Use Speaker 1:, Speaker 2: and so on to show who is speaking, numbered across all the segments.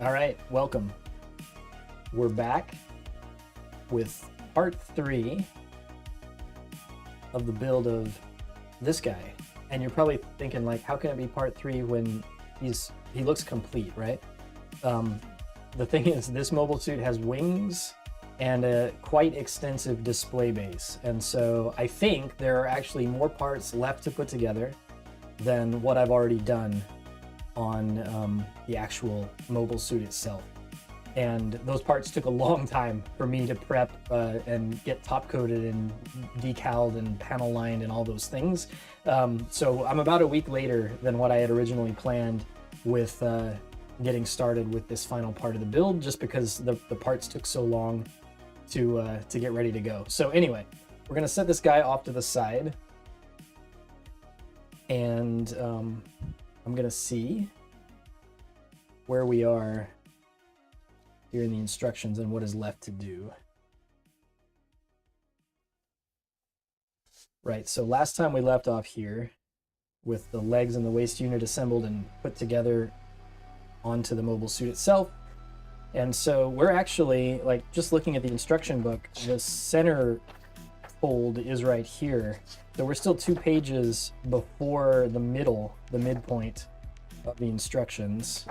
Speaker 1: All right, welcome. We're back with part 3 of the build of this guy. And you're probably thinking, like, how can it be part 3 when he looks complete, right? The thing is, this mobile suit has wings and a quite extensive display base. And so I think there are actually more parts left to put together than what I've already done on the actual mobile suit itself. And those parts took a long time for me to prep and get top coated and decaled and panel lined and all those things. So I'm about a week later than what I had originally planned with getting started with this final part of the build, just because the parts took so long to get ready to go. So anyway, we're gonna set this guy off to the side, and I'm gonna see where we are here in the instructions and what is left to do. Right, so last time we left off here with the legs and the waist unit assembled and put together onto the mobile suit itself. And so we're actually, like, just looking at the instruction book, the center fold is right here. So we're still 2 pages before the midpoint of the instructions.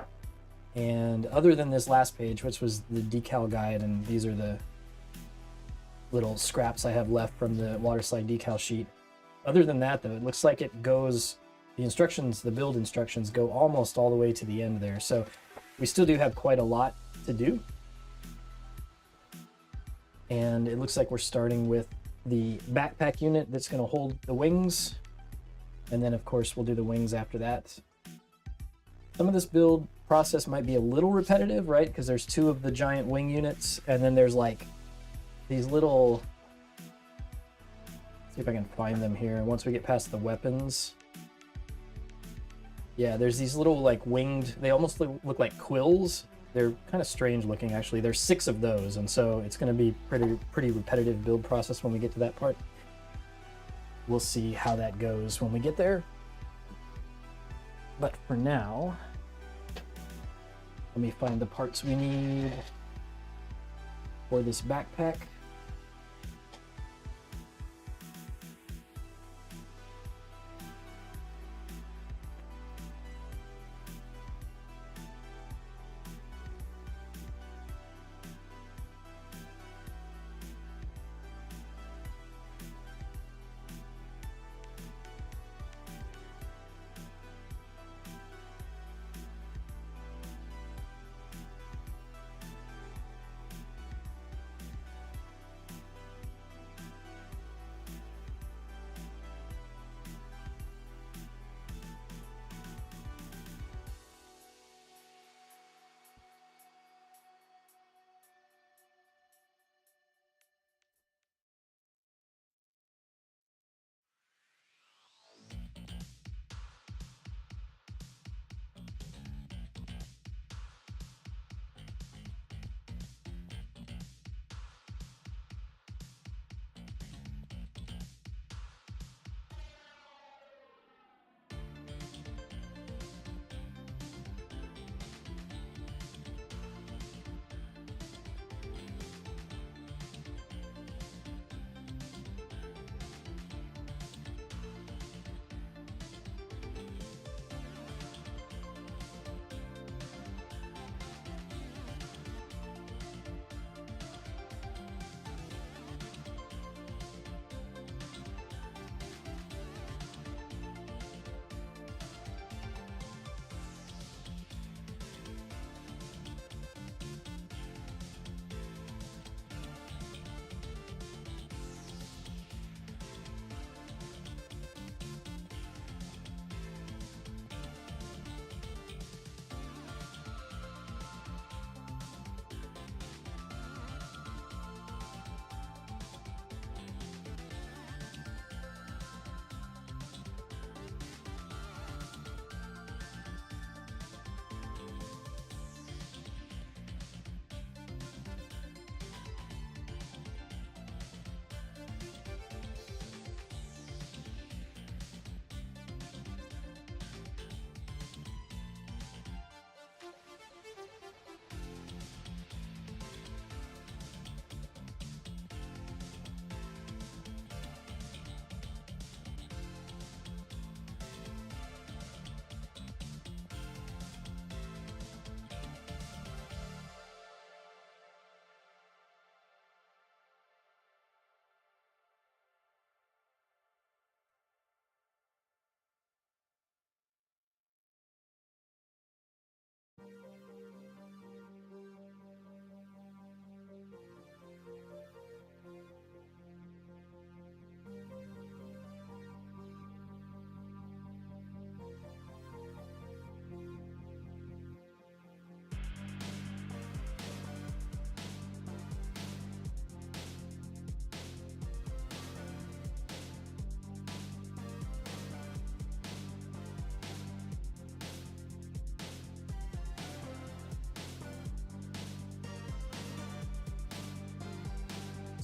Speaker 1: And other than this last page, which was the decal guide, and these are the little scraps I have left from the waterslide decal sheet. Other than that, though, it looks like it goes, the instructions, the build instructions go almost all the way to the end there. So we still do have quite a lot to do. And it looks like we're starting with the backpack unit that's going to hold the wings. And then, of course, we'll do the wings after that. Some of this build process might be a little repetitive, right? Because there's 2 of the giant wing units, and then there's like these little, see if I can find them here once we get past the weapons. Yeah, there's these little like winged, they almost look like quills. They're kind of strange looking, actually. There's 6 of those, and so it's going to be pretty repetitive build process when we get to that part. We'll see how that goes when we get there. But for now, let me find the parts we need for this backpack.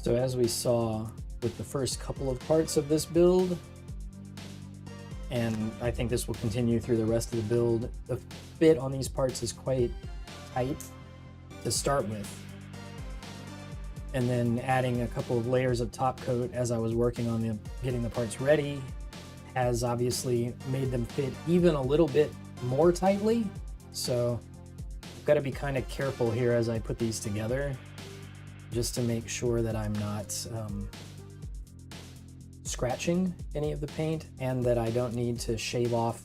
Speaker 1: So as we saw with the first couple of parts of this build, and I think this will continue through the rest of the build, the fit on these parts is quite tight to start with. And then adding a couple of layers of top coat as I was working on getting the parts ready has obviously made them fit even a little bit more tightly. So I've got to be kind of careful here as I put these together, just to make sure that I'm not scratching any of the paint, and that I don't need to shave off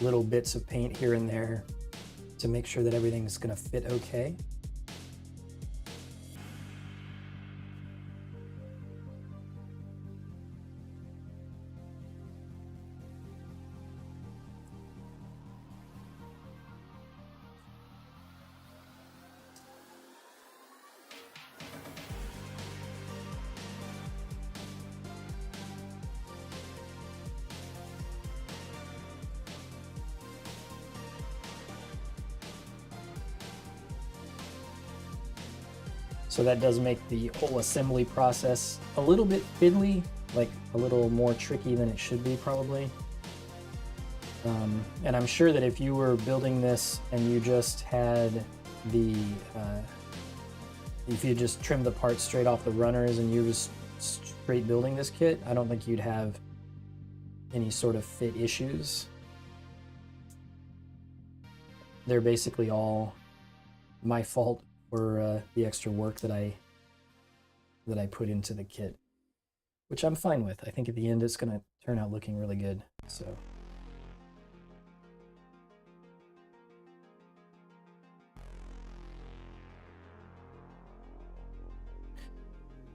Speaker 1: little bits of paint here and there to make sure that everything's going to fit okay. So that does make the whole assembly process a little bit fiddly, like a little more tricky than it should be probably. And I'm sure that if you were building this and you just had if you just trimmed the parts straight off the runners and you were just straight building this kit, I don't think you'd have any sort of fit issues. They're basically all my fault for the extra work that I put into the kit, which I'm fine with. I think at the end it's going to turn out looking really good. So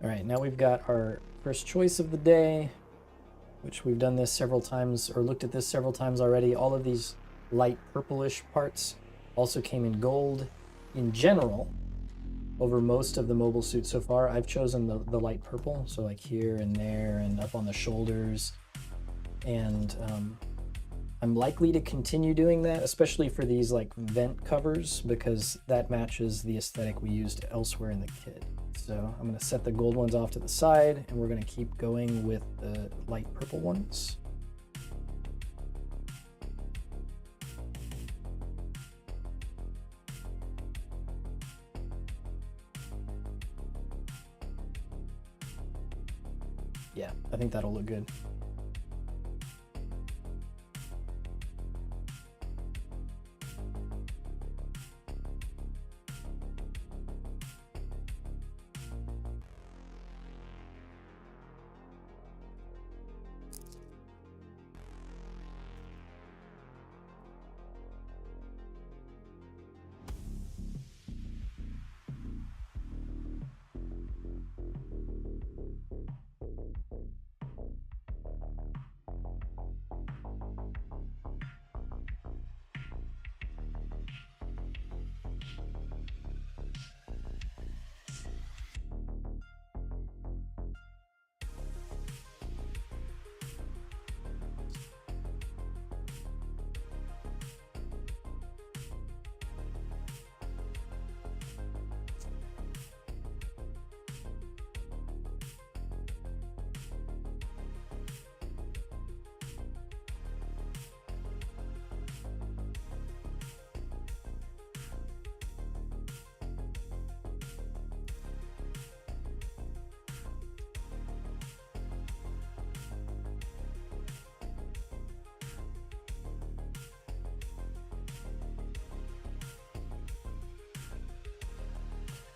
Speaker 1: all right, now we've got our first choice of the day, which we've done this several times, or looked at this several times already. All of these light purplish parts also came in gold. In general, over most of the mobile suit so far, I've chosen the light purple, so like here and there and up on the shoulders. And I'm likely to continue doing that, especially for these like vent covers, because that matches the aesthetic we used elsewhere in the kit. So I'm going to set the gold ones off to the side, and we're going to keep going with the light purple ones. Yeah, I think that'll look good.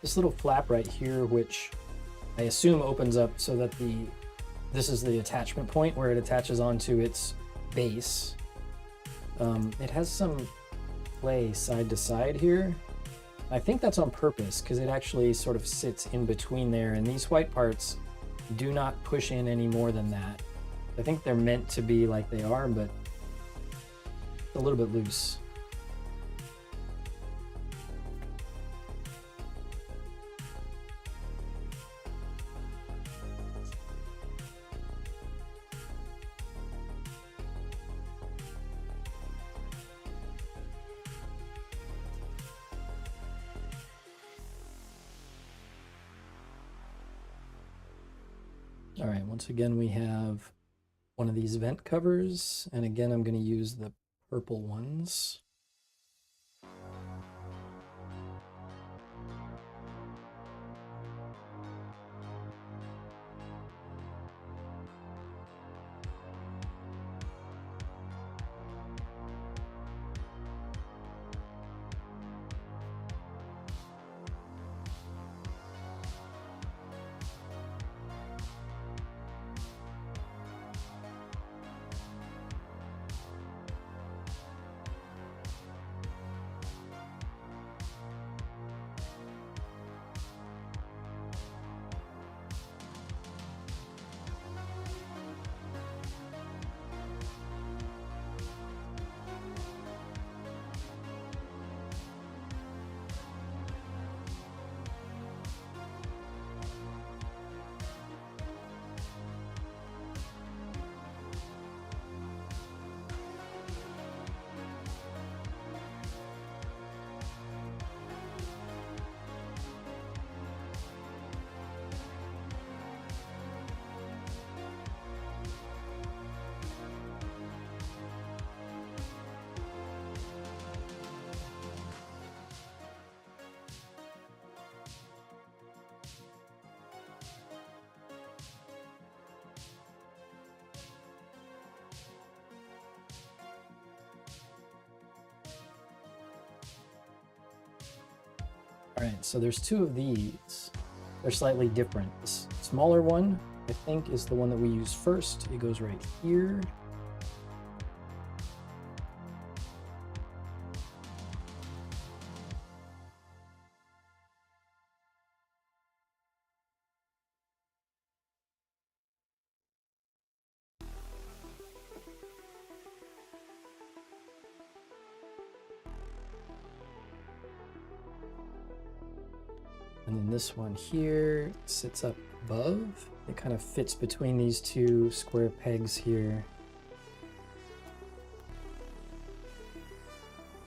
Speaker 1: This little flap right here, which I assume opens up so that this is the attachment point where it attaches onto its base. It has some play side to side here. I think that's on purpose because it actually sort of sits in between there, and these white parts do not push in any more than that. I think they're meant to be like they are, but a little bit loose. All right, once again, we have one of these vent covers, and again, I'm going to use the purple ones. All right, so there's two of these. They're slightly different. This smaller one, I think, is the one that we use first. It goes right here. And then this one here sits up above. It kind of fits between these two square pegs here.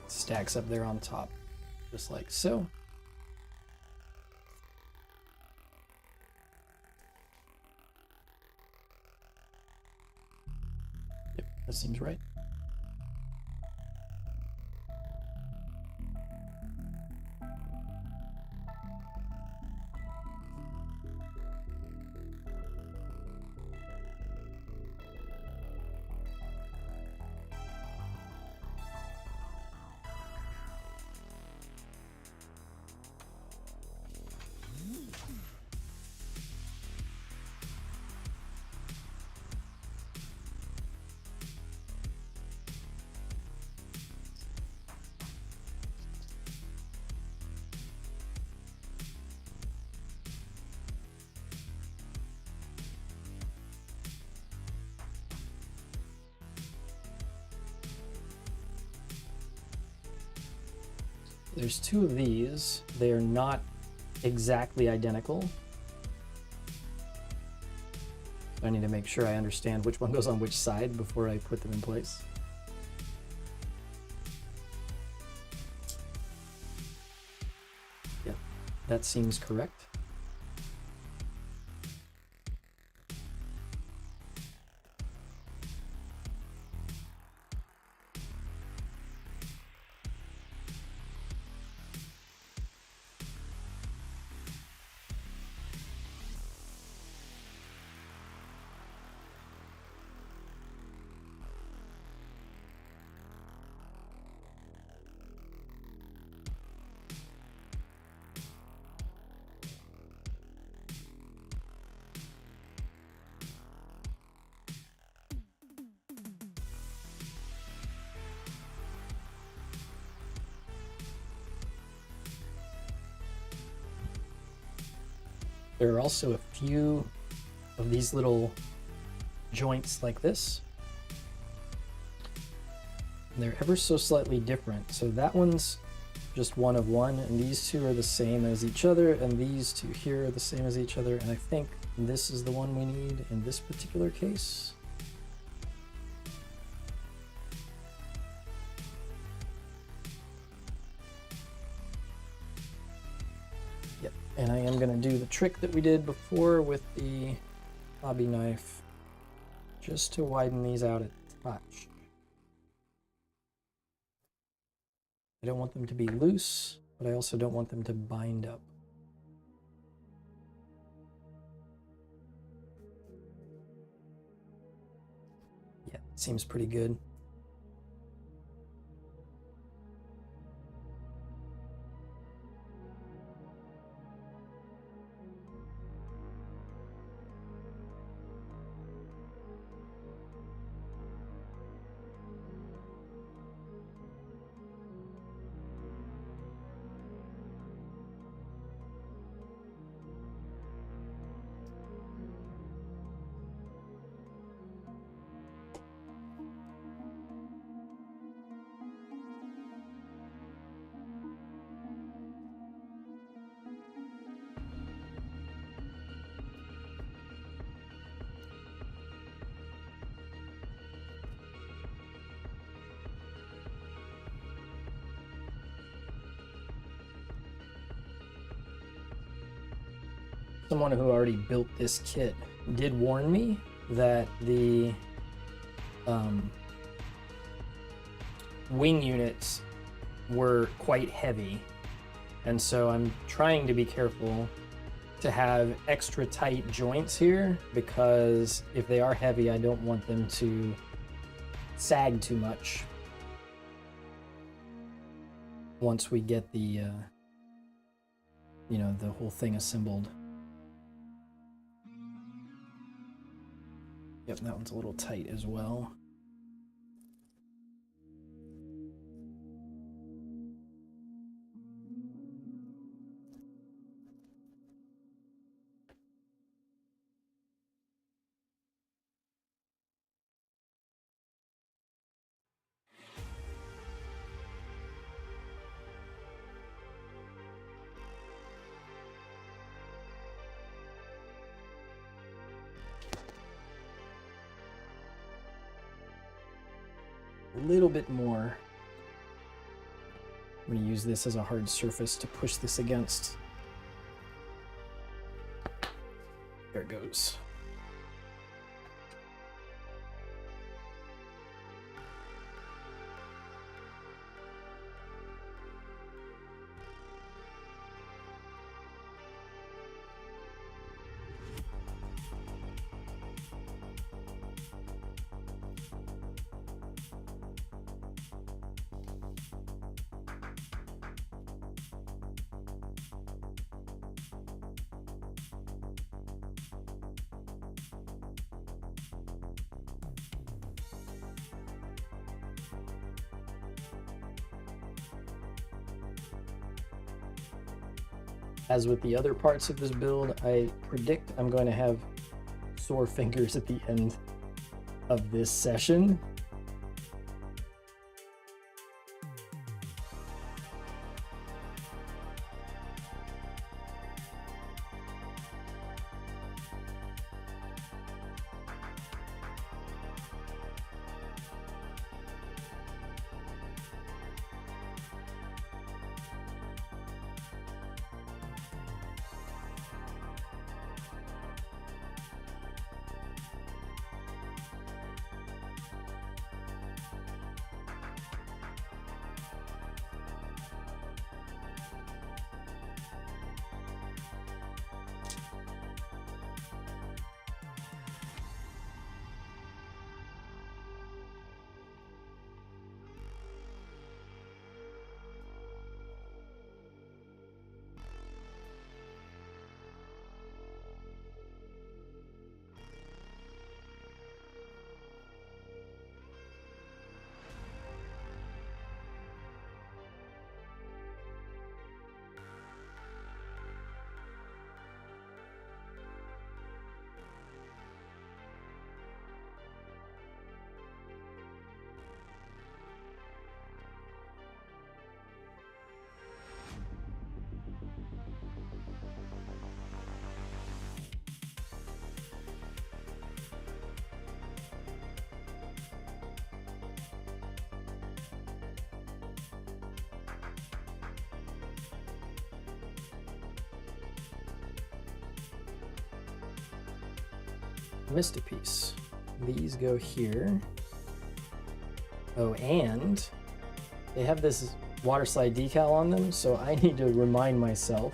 Speaker 1: Stacks up there on top, just like so. Yep, that seems right. There's two of these. They are not exactly identical. I need to make sure I understand which one goes on which side before I put them in place. Yeah, that seems correct. There are also a few of these little joints like this. And they're ever so slightly different. So that one's just one of one, and these two are the same as each other, and these two here are the same as each other, and I think this is the one we need in this particular case. Yep, and I am going to do the trick that we did before with the hobby knife just to widen these out a touch. I don't want them to be loose, but I also don't want them to bind up. Yeah, seems pretty good. Someone who already built this kit did warn me that the wing units were quite heavy, and so I'm trying to be careful to have extra tight joints here, because if they are heavy, I don't want them to sag too much once we get the the whole thing assembled. Yep, that one's a little tight as well. A little bit more. I'm going to use this as a hard surface to push this against. There it goes. As with the other parts of this build, I predict I'm going to have sore fingers at the end of this session. missed a piece. These go here. Oh, and they have this water slide decal on them, so I need to remind myself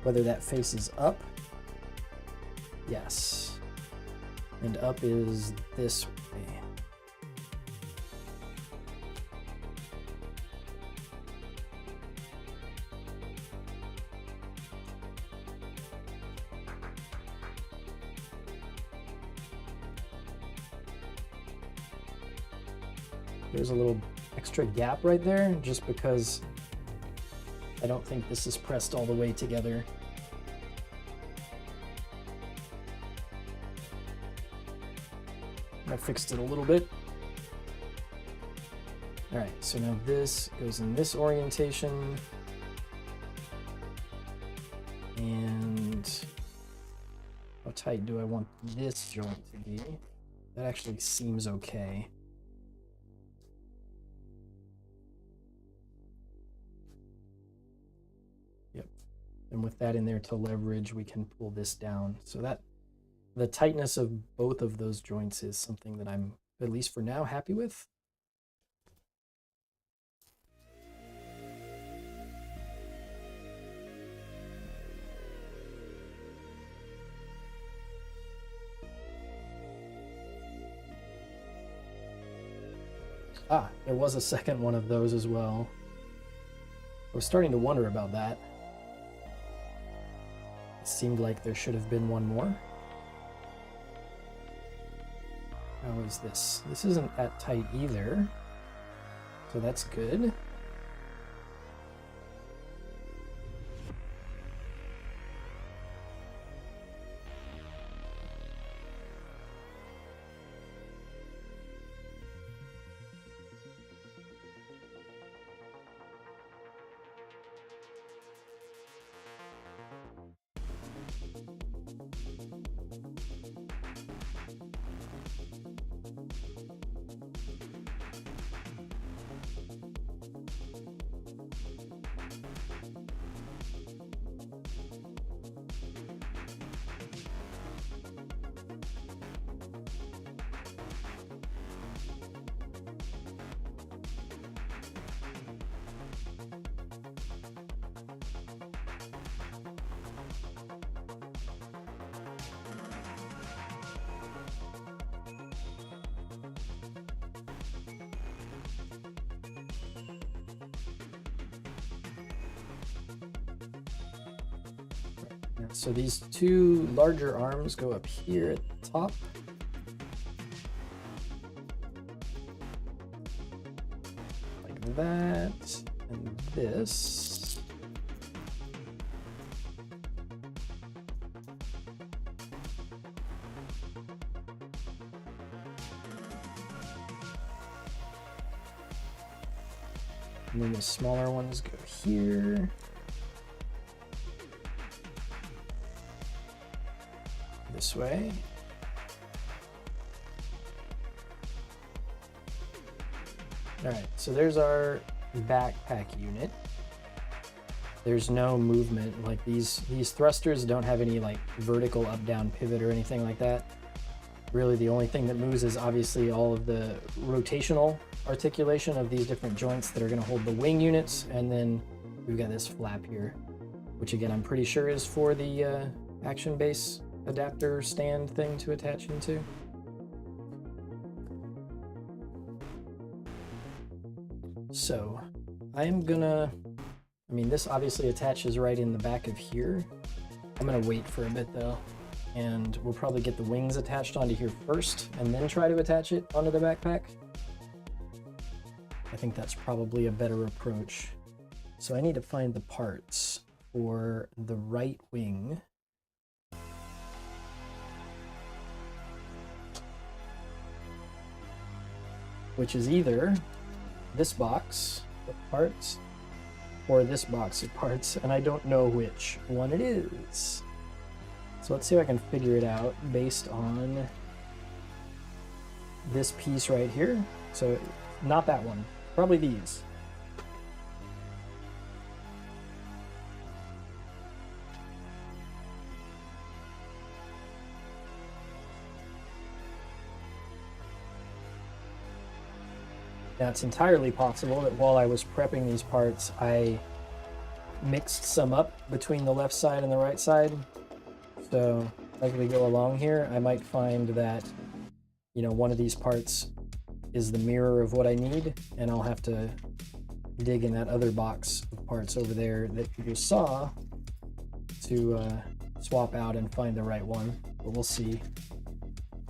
Speaker 1: whether that faces up. Yes. And up is this way. There's a little extra gap right there, just because I don't think this is pressed all the way together. I fixed it a little bit. All right, so now this goes in this orientation. And how tight do I want this joint to be? That actually seems okay. And with that in there to leverage, we can pull this down. So that the tightness of both of those joints is something that I'm, at least for now, happy with. Ah, there was a second one of those as well. I was starting to wonder about that. It seemed like there should have been one more. How is this? This isn't that tight either, so that's good. So these two larger arms go up here at the top. Like that, and this. And then the smaller ones go here. This way. All right, so there's our backpack unit. There's no movement. Like these thrusters don't have any like vertical up down pivot or anything like that. Really the only thing that moves is obviously all of the rotational articulation of these different joints that are going to hold the wing units, and then we've got this flap here, which again I'm pretty sure is for the action base adapter stand thing to attach into. So I'm gonna, I mean this obviously attaches right in the back of here. I'm gonna wait for a bit though, and we'll probably get the wings attached onto here first and then try to attach it onto the backpack. I think that's probably a better approach. So I need to find the parts for the right wing. Which is either this box of parts or this box of parts, and I don't know which one it is. So let's see if I can figure it out based on this piece right here. So not that one, probably these. Now, it's entirely possible that while I was prepping these parts, I mixed some up between the left side and the right side. So as we go along here, I might find that, you know, one of these parts is the mirror of what I need, and I'll have to dig in that other box of parts over there that you just saw to swap out and find the right one. But we'll see.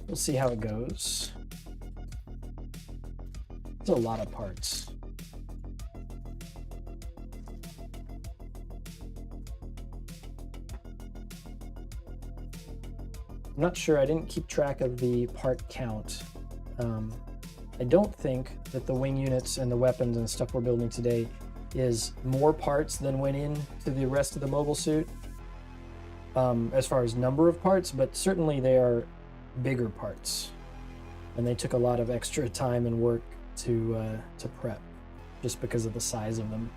Speaker 1: We'll see how it goes. It's a lot of parts. I'm not sure, I didn't keep track of the part count. I don't think that the wing units and the weapons and stuff we're building today is more parts than went in to the rest of the mobile suit, as far as number of parts, but certainly they are bigger parts. And they took a lot of extra time and work to prep, just because of the size of them.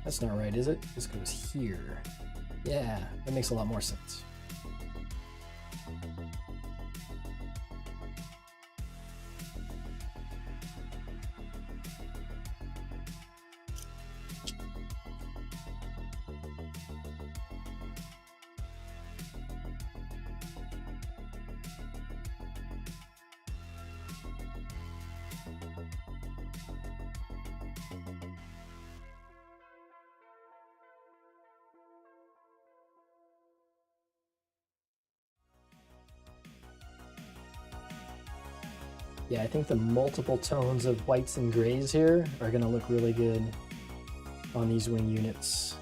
Speaker 1: That's not right, is it? This goes here. Yeah, that makes a lot more sense. Yeah, I think the multiple tones of whites and grays here are going to look really good on these wing units.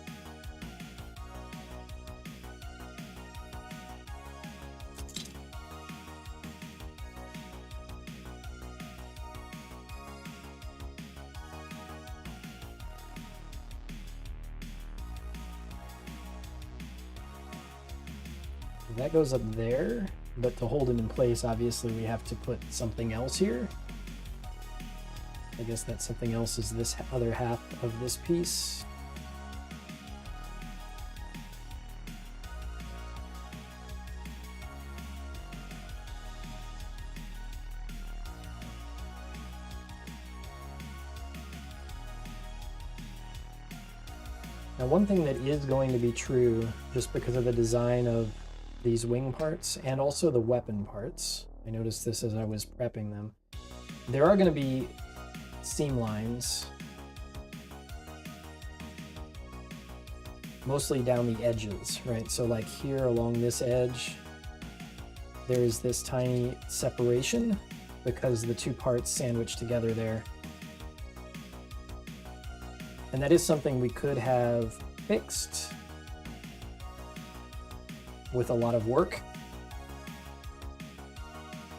Speaker 1: That goes up there, but to hold it in place, obviously we have to put something else here. I guess that something else is this other half of this piece. Now, one thing that is going to be true, just because of the design of these wing parts and also the weapon parts, I noticed this as I was prepping them, there are going to be seam lines, mostly down the edges, right? So like here along this edge, there's this tiny separation because the two parts sandwich together there. And that is something we could have fixed with a lot of work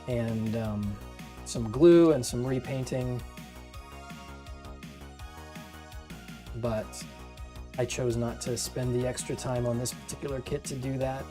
Speaker 1: and some glue and some repainting, but I chose not to spend the extra time on this particular kit to do that.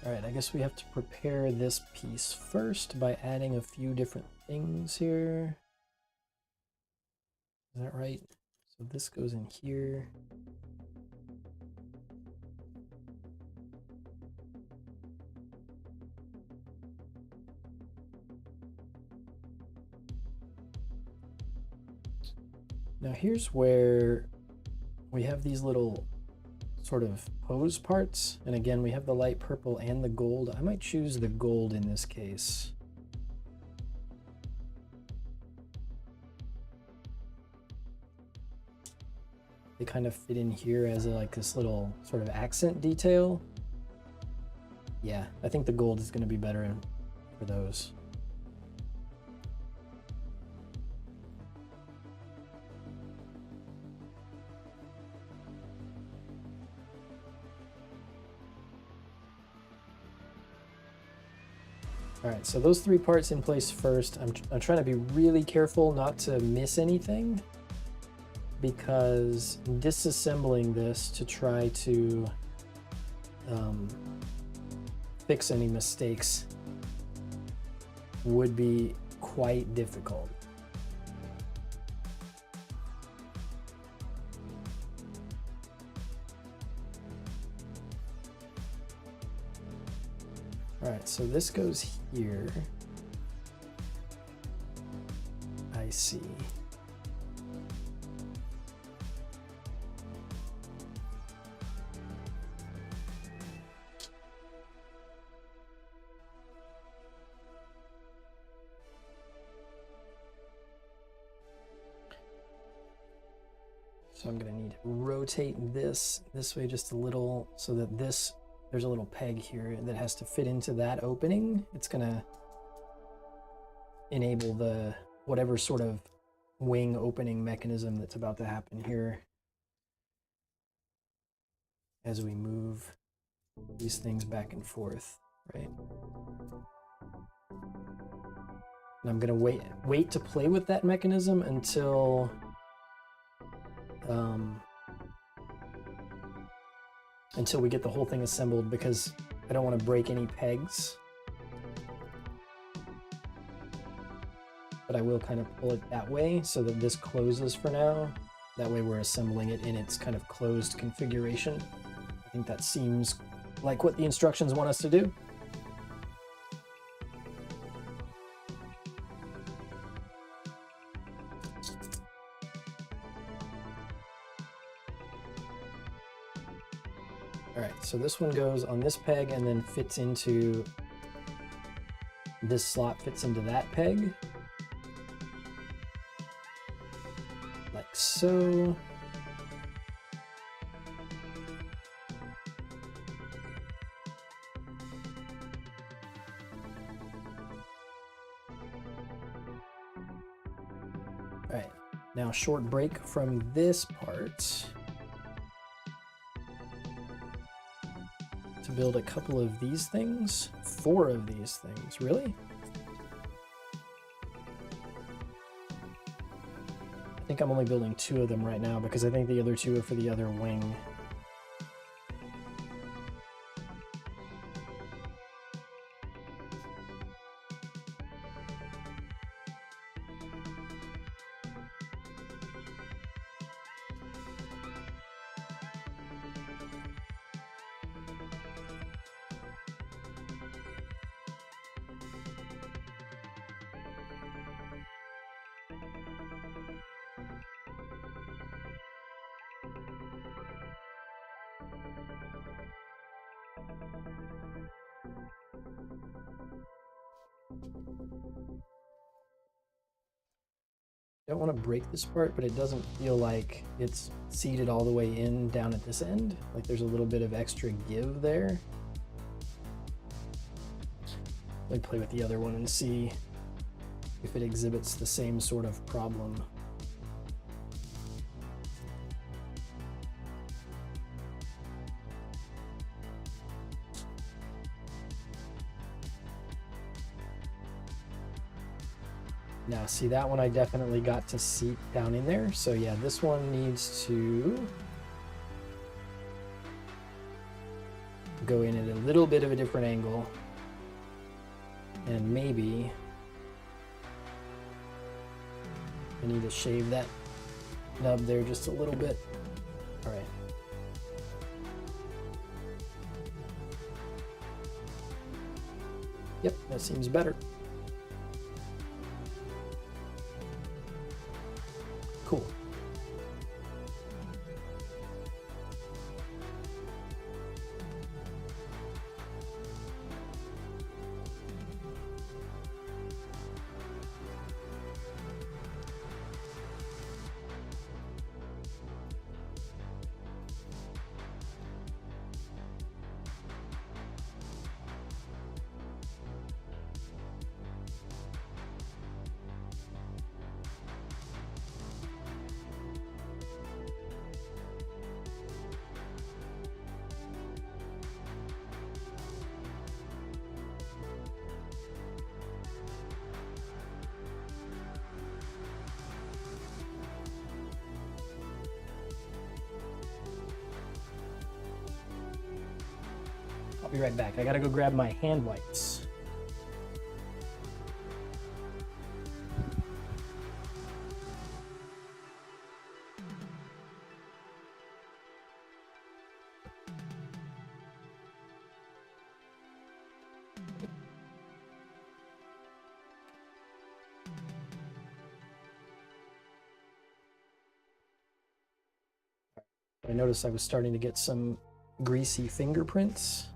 Speaker 1: All right, I guess we have to prepare this piece first by adding a few different things here. Is that right? So this goes in here. Now here's where we have these little sort of hose parts. And again, we have the light purple and the gold. I might choose the gold in this case. They kind of fit in here as like this little sort of accent detail. Yeah, I think the gold is going to be better for those. All right, so those 3 parts in place first. I'm trying to be really careful not to miss anything, because disassembling this to try to fix any mistakes would be quite difficult. All right, so this goes here. I see. So I'm going to need to rotate this way just a little so that there's a little peg here that has to fit into that opening. It's going to enable the whatever sort of wing opening mechanism that's about to happen here as we move these things back and forth, right? And I'm going to wait to play with that mechanism until until we get the whole thing assembled, because I don't want to break any pegs. But I will kind of pull it that way so that this closes for now. That way we're assembling it in its kind of closed configuration. I think that seems like what the instructions want us to do. All right, so this one goes on this peg and then fits into this slot, fits into that peg. Like so. All right, now short break from this part to build a couple of these things, 4 of these things, really? I think I'm only building 2 of them right now because I think the other 2 are for the other wing. I don't want to break this part, but it doesn't feel like it's seated all the way in down at this end. Like there's a little bit of extra give there. Let me play with the other one and see if it exhibits the same sort of problem. Now, see, that one I definitely got to seat down in there. So yeah, this one needs to go in at a little bit of a different angle. And maybe I need to shave that nub there just a little bit. All right. Yep, that seems better. Cool. I'll be right back. I gotta go grab my hand wipes. I noticed I was starting to get some greasy fingerprints.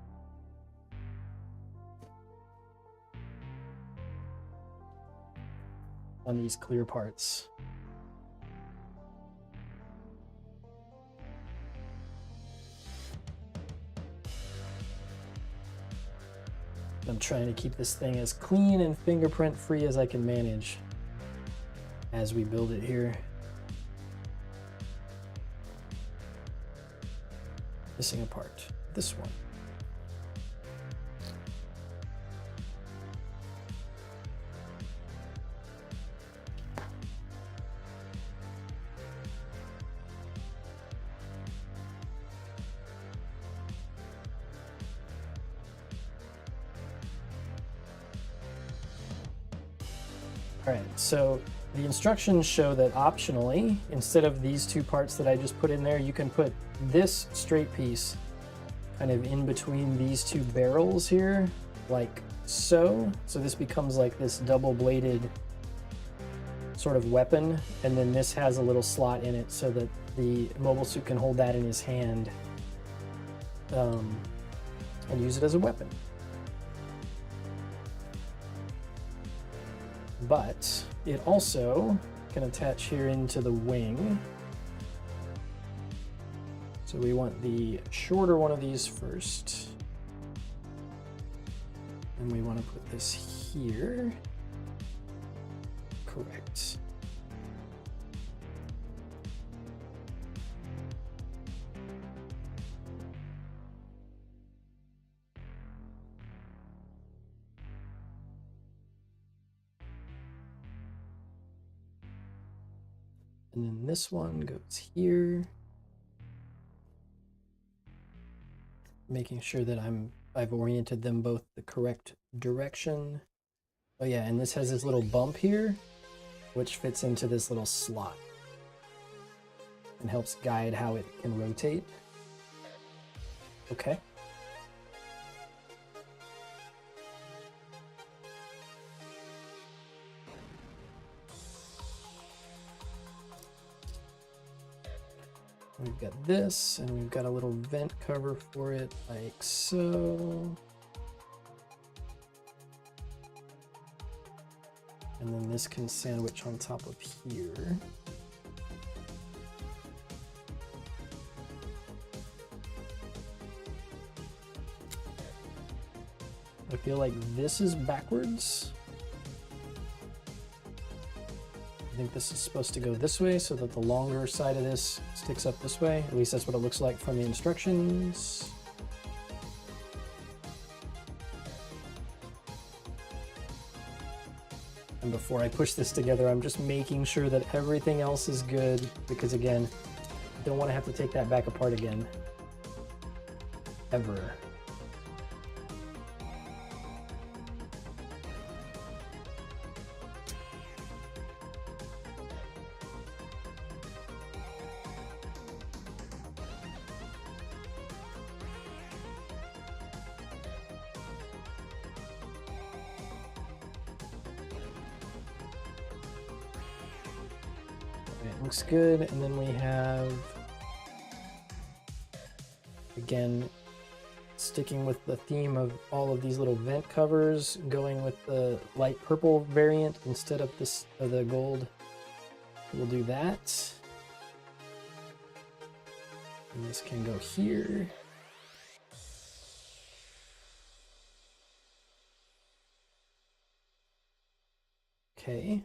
Speaker 1: On these clear parts. I'm trying to keep this thing as clean and fingerprint free as I can manage as we build it here. Missing a part. This one. All right, so the instructions show that optionally, instead of these two parts that I just put in there, you can put this straight piece kind of in between these two barrels here, like so. So this becomes like this double-bladed sort of weapon, and then this has a little slot in it so that the mobile suit can hold that in his hand and use it as a weapon. But it also can attach here into the wing. So we want the shorter one of these first. And we want to put this here. Correct. And then this one goes here. Making sure that I've oriented them both the correct direction. Oh yeah, and this has this little bump here, which fits into this little slot and helps guide how it can rotate. Okay. We've got this, and we've got a little vent cover for it, like so. And then this can sandwich on top of here. I feel like this is backwards. I think this is supposed to go this way so that the longer side of this sticks up this way. At least that's what it looks like from the instructions. And before I push this together, I'm just making sure that everything else is good, because again, I don't want to have to take that back apart again. Ever. Looks good. And then we have, again, sticking with the theme of all of these little vent covers, going with the light purple variant instead of this of the gold. We'll do that. And this can go here. Okay.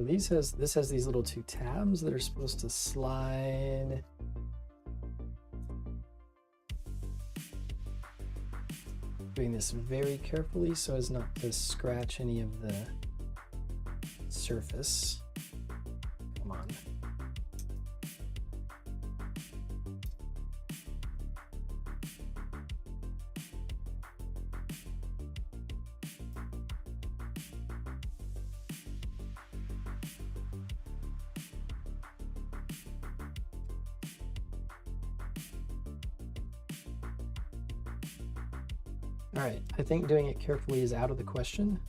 Speaker 1: So this has these little 2 tabs that are supposed to slide. Doing this very carefully so as not to scratch any of the surface. Come on. All right, I think doing it carefully is out of the question.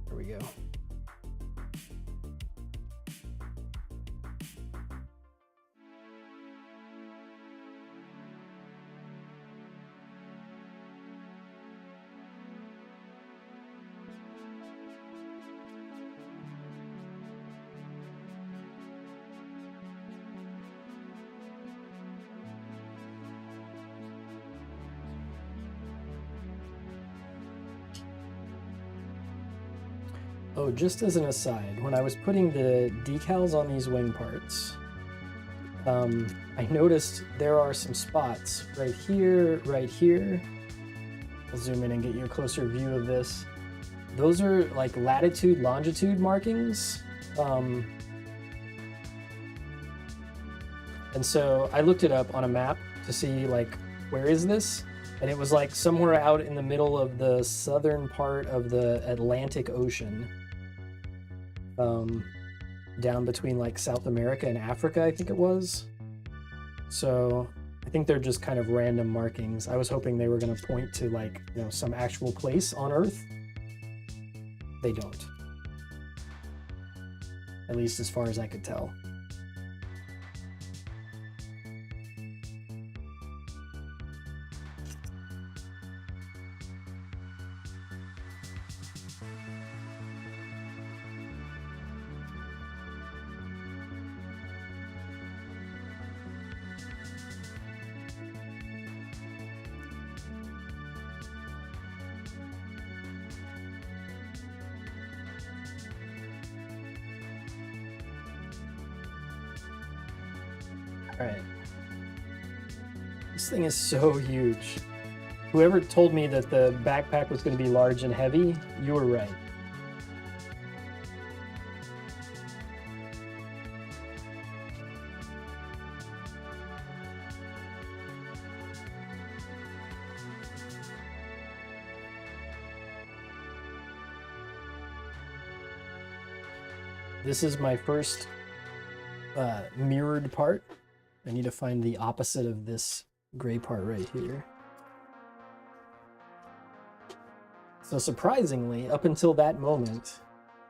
Speaker 1: There we go. Oh, just as an aside, when I was putting the decals on these wing parts, I noticed there are some spots right here, right here. I'll zoom in and get you a closer view of this. Those are like latitude, longitude markings. And so I looked it up on a map to see like, where is this? And it was like somewhere out in the middle of the southern part of the Atlantic Ocean. Down between like South America and Africa, I think it was. So I think they're just kind of random markings. I was hoping they were going to point to like, you know, some actual place on Earth. They don't. At least as far as I could tell. All right. This thing is so huge. Whoever told me that the backpack was going to be large and heavy, you were right. This is my first mirrored part. I need to find the opposite of this gray part right here. So surprisingly, up until that moment,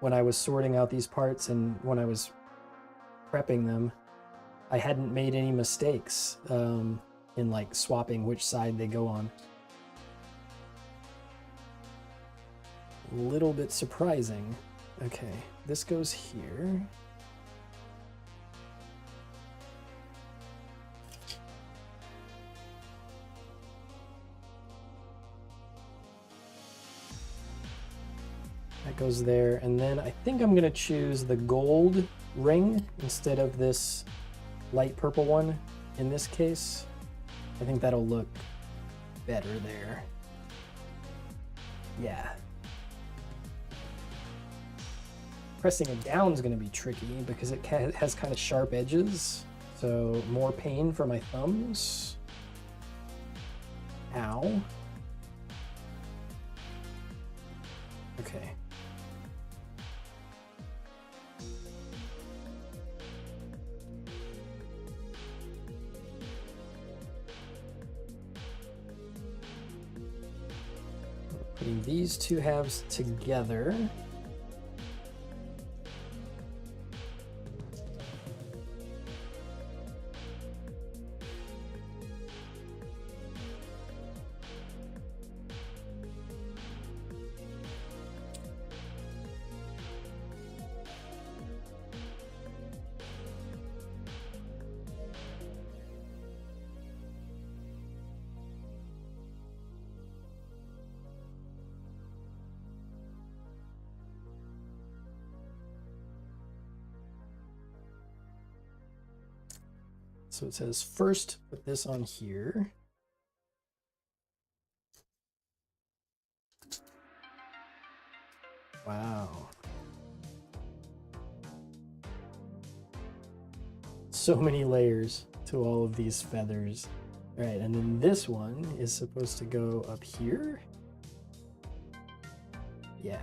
Speaker 1: when I was sorting out these parts and when I was prepping them, I hadn't made any mistakes in like swapping which side they go on. A little bit surprising. Okay, this goes here. That goes there, and then I think I'm gonna choose the gold ring instead of this light purple one in this case. I think that'll look better there. Yeah. Pressing it down is gonna be tricky because it has kind of sharp edges, so more pain for my thumbs. Ow. Okay. Putting these two halves together. So it says first put this on here. Wow. So many layers to all of these feathers. All right, and then this one is supposed to go up here. Yeah.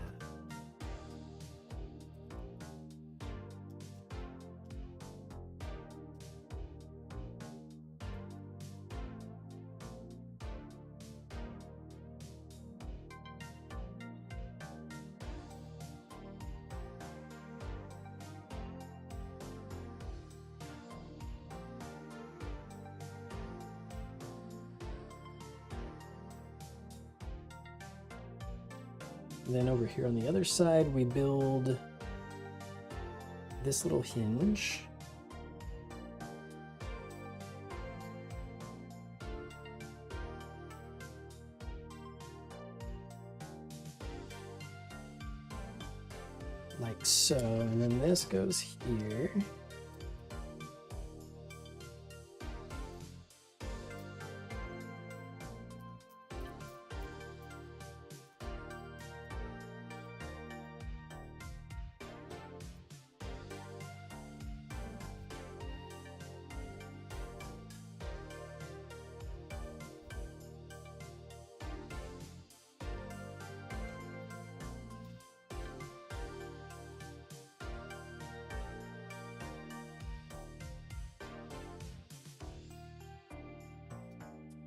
Speaker 1: And then over here on the other side, we build this little hinge. Like so, and then this goes here.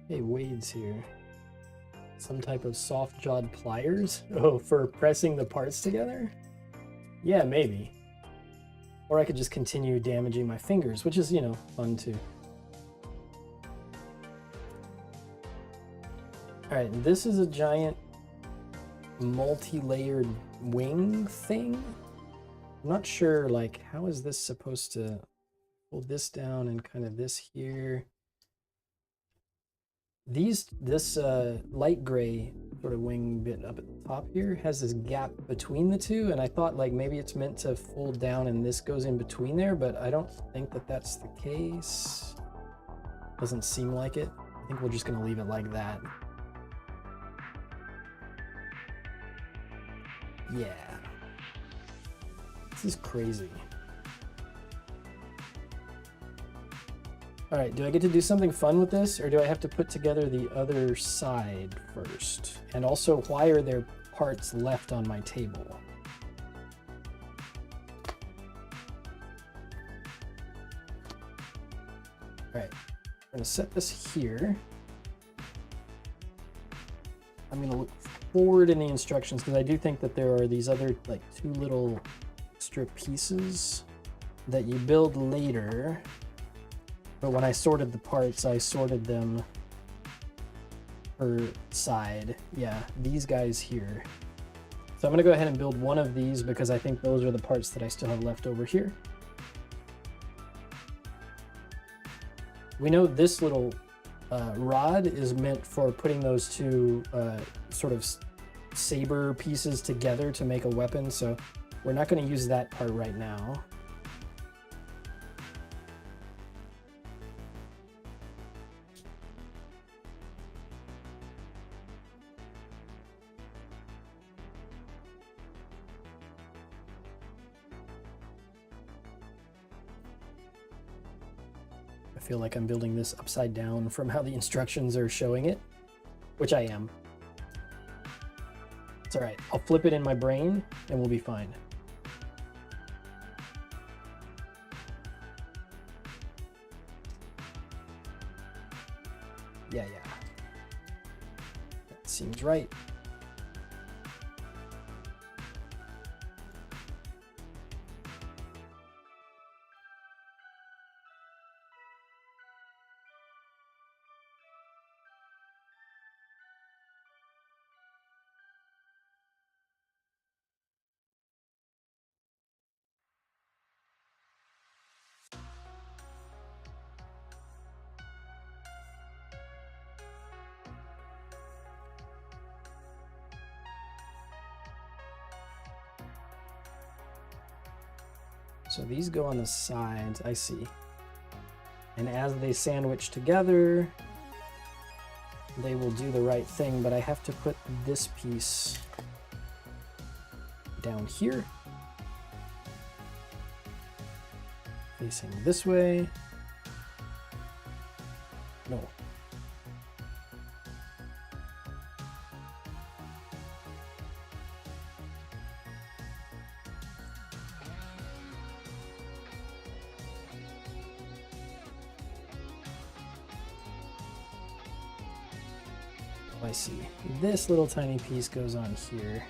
Speaker 1: Hey, Wade's here. Some type of soft-jawed pliers? Oh, for pressing the parts together? Yeah, maybe. Or I could just continue damaging my fingers, which is, you know, fun too. Alright, this is a giant multi-layered wing thing. I'm not sure, like, how is this supposed to hold this down and kind of this here? This light gray sort of wing bit up at the top here has this gap between the two, and I thought like maybe it's meant to fold down and this goes in between there, but I don't think that that's the case. Doesn't seem like it. I think we're just gonna leave it like that. Yeah. This is crazy. All right, do I get to do something fun with this, or do I have to put together the other side first? And also, why are there parts left on my table? All right, I'm gonna set this here. I'm gonna look forward in the instructions because I do think that there are these other like two little extra pieces that you build later. But when I sorted the parts, I sorted them per side. Yeah, these guys here. So I'm gonna go ahead and build one of these because I think those are the parts that I still have left over here. We know this little rod is meant for putting those two sort of saber pieces together to make a weapon, so we're not gonna use that part right now. I feel like I'm building this upside down from how the instructions are showing it, which I am. It's all right. I'll flip it in my brain and we'll be fine. Yeah. That seems right. So these go on the sides, I see. And as they sandwich together, they will do the right thing, but I have to put this piece down here, facing this way. No. I see. This little tiny piece goes on here.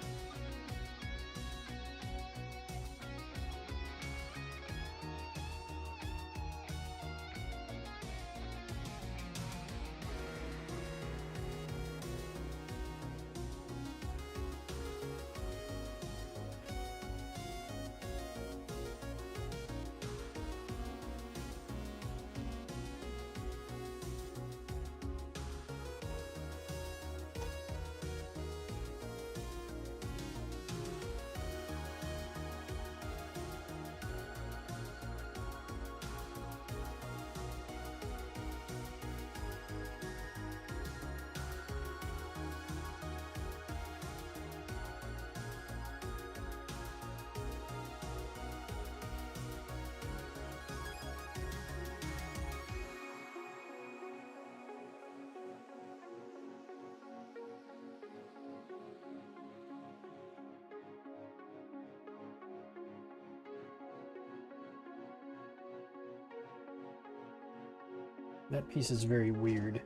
Speaker 1: That piece is very weird,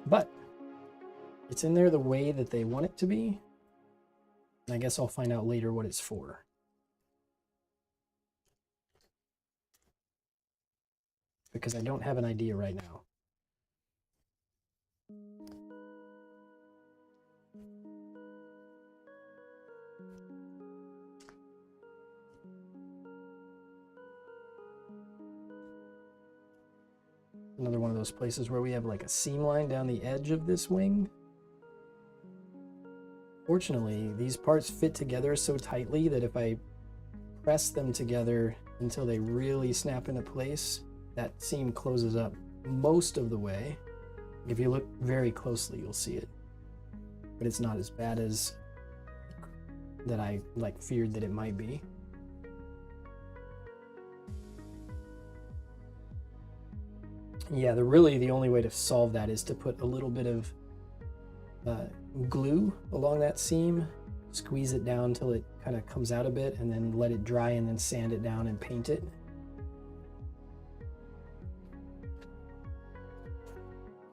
Speaker 1: but it's in there the way that they want it to be. And I guess I'll find out later what it's for. Because I don't have an idea right now. Another one of those places where we have like a seam line down the edge of this wing. Fortunately, these parts fit together so tightly that if I press them together until they really snap into place, that seam closes up most of the way. If you look very closely, you'll see it. But it's not as bad as that I feared that it might be. Yeah, really the only way to solve that is to put a little bit of glue along that seam, squeeze it down till it kind of comes out a bit, and then let it dry and then sand it down and paint it.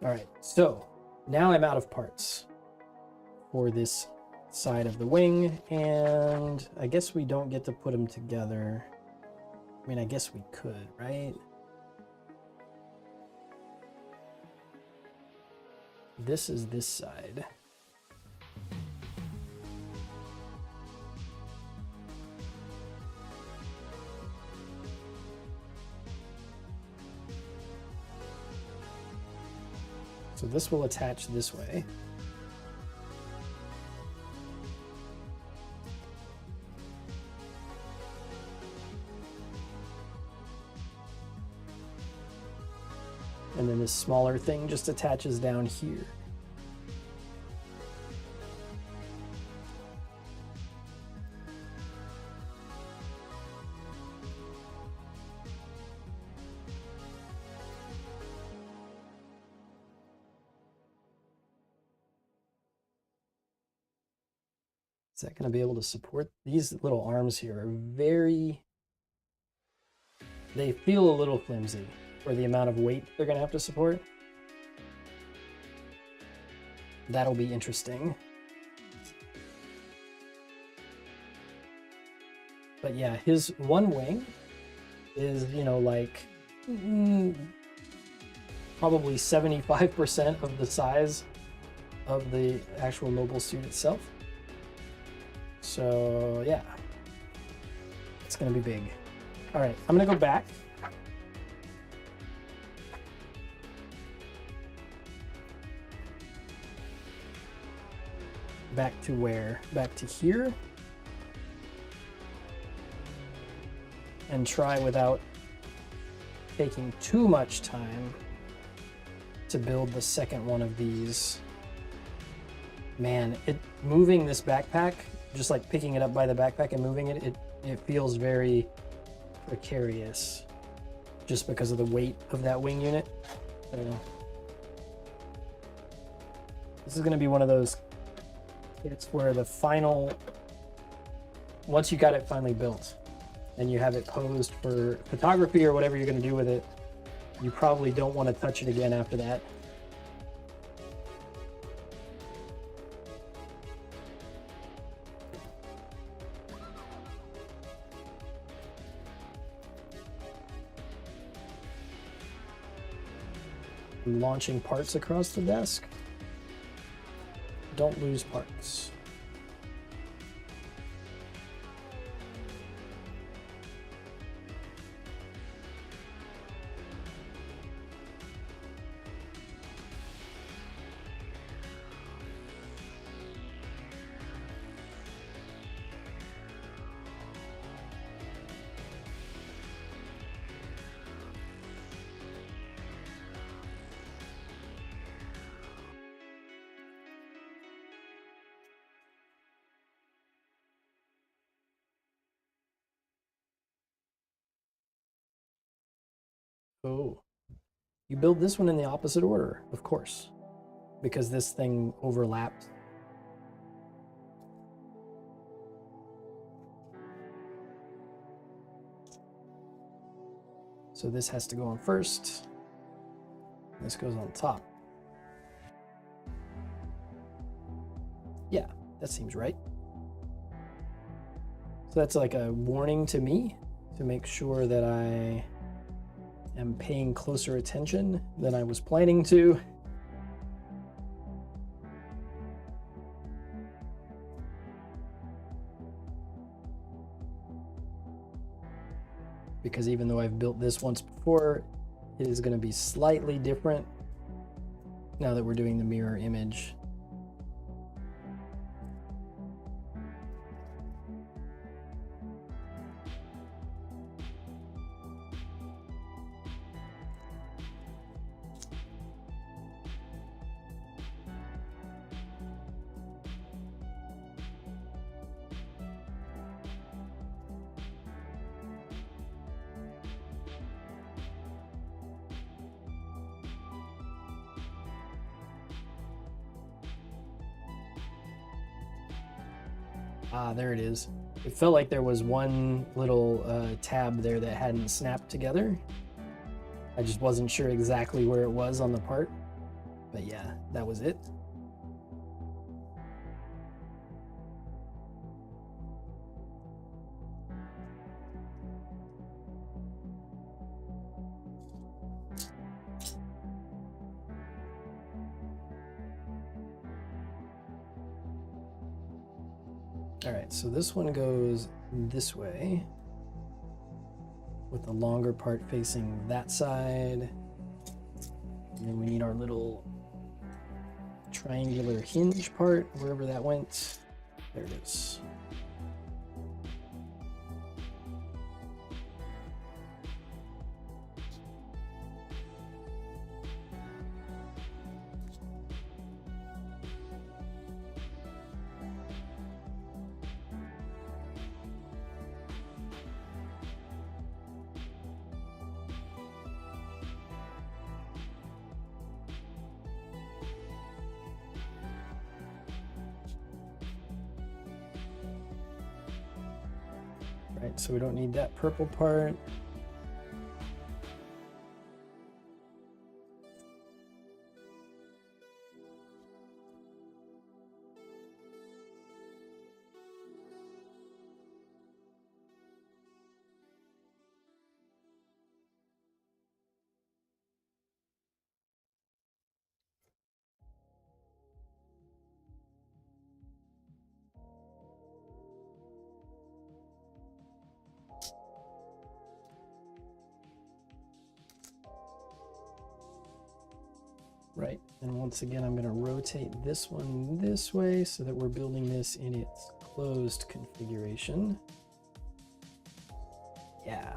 Speaker 1: All right, so now I'm out of parts for this side of the wing, and I guess we don't get to put them together. I mean, I guess we could, right? This is this side. So this will attach this way. And then this smaller thing just attaches down here. Is that going to be able to support? These little arms here are they feel a little flimsy for the amount of weight they're going to have to support. That'll be interesting. But yeah, his one wing is, probably 75% of the size of the actual mobile suit itself. So yeah, it's going to be big. All right, I'm going to go back. Back to where? Back to here. And try without taking too much time to build the second one of these. Man, moving this backpack, just like picking it up by the backpack and moving it, it feels very precarious just because of the weight of that wing unit. So this is going to be one of those kits where the final, once you got it finally built and you have it posed for photography or whatever you're going to do with it, you probably don't want to touch it again after that. Launching parts across the desk. Don't lose parts. Oh, you build this one in the opposite order, of course, because this thing overlapped. So this has to go on first. This goes on top. Yeah, that seems right. So that's like a warning to me to make sure that I am paying closer attention than I was planning to. Because even though I've built this once before, it is going to be slightly different now that we're doing the mirror image. Ah, there it is. It felt like there was one little tab there that hadn't snapped together. I just wasn't sure exactly where it was on the part. But yeah, that was it. All right, so this one goes this way with the longer part facing that side. And then we need our little triangular hinge part, wherever that went. There it is. Right, so we don't need that purple part. Right, and once again, I'm going to rotate this one this way so that we're building this in its closed configuration. Yeah.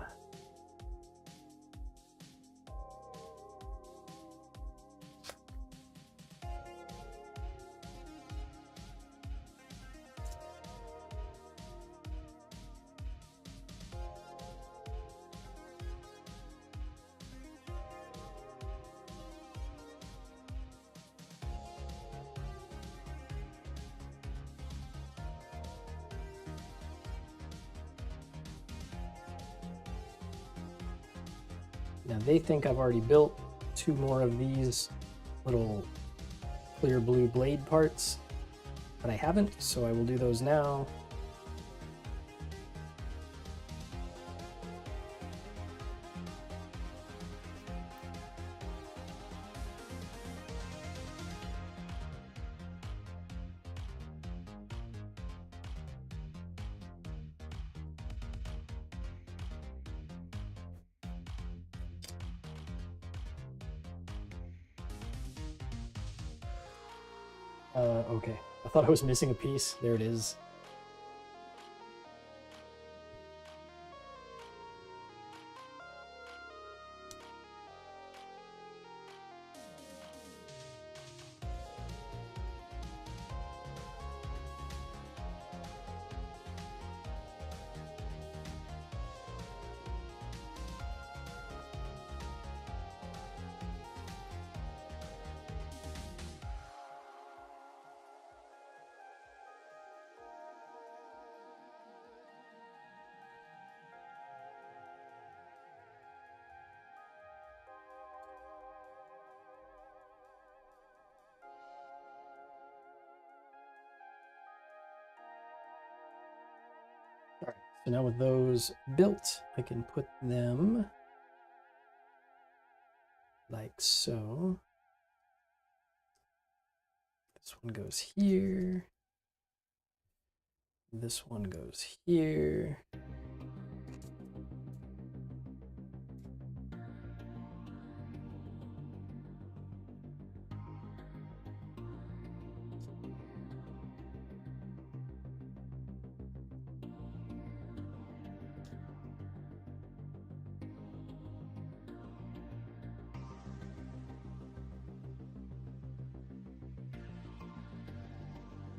Speaker 1: Now they think I've already built 2 more of these little clear blue blade parts, but I haven't, so I will do those now. Okay. I thought I was missing a piece. There it is. All right, so now with those built, I can put them like so. This one goes here. This one goes here.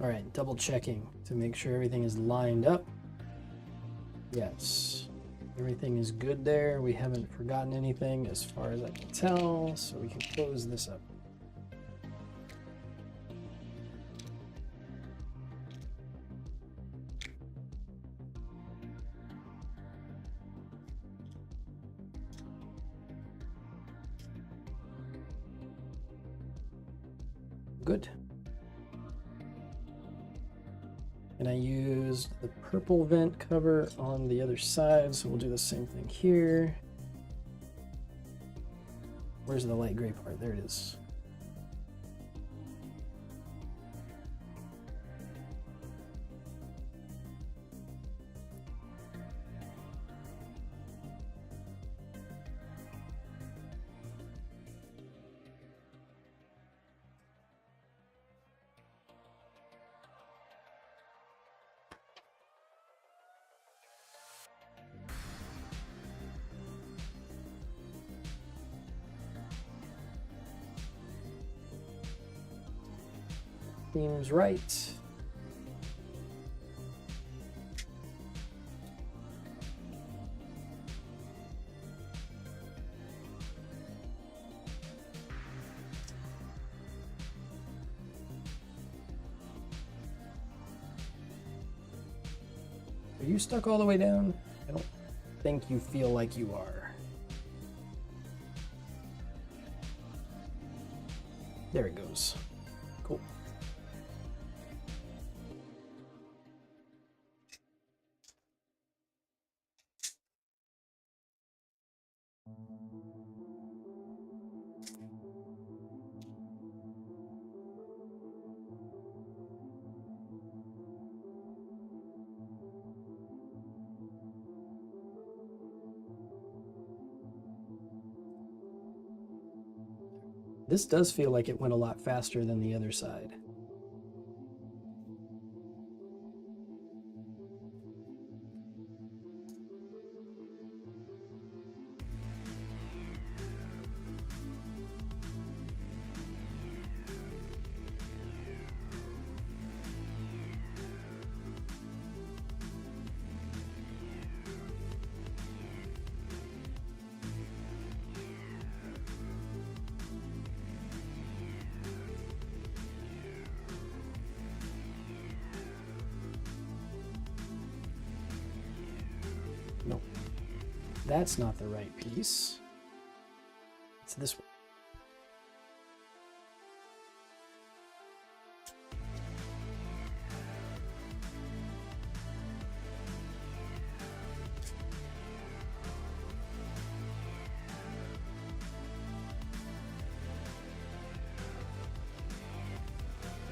Speaker 1: All right, double checking to make sure everything is lined up. Yes, everything is good there. We haven't forgotten anything as far as I can tell, so we can close this up. Good. And I used the purple vent cover on the other side, so we'll do the same thing here. Where's the light gray part? There it is. Seems right. Are you stuck all the way down? I don't think you feel like you are. There it goes. Cool. This does feel like it went a lot faster than the other side. Nope. That's not the right piece. It's this way.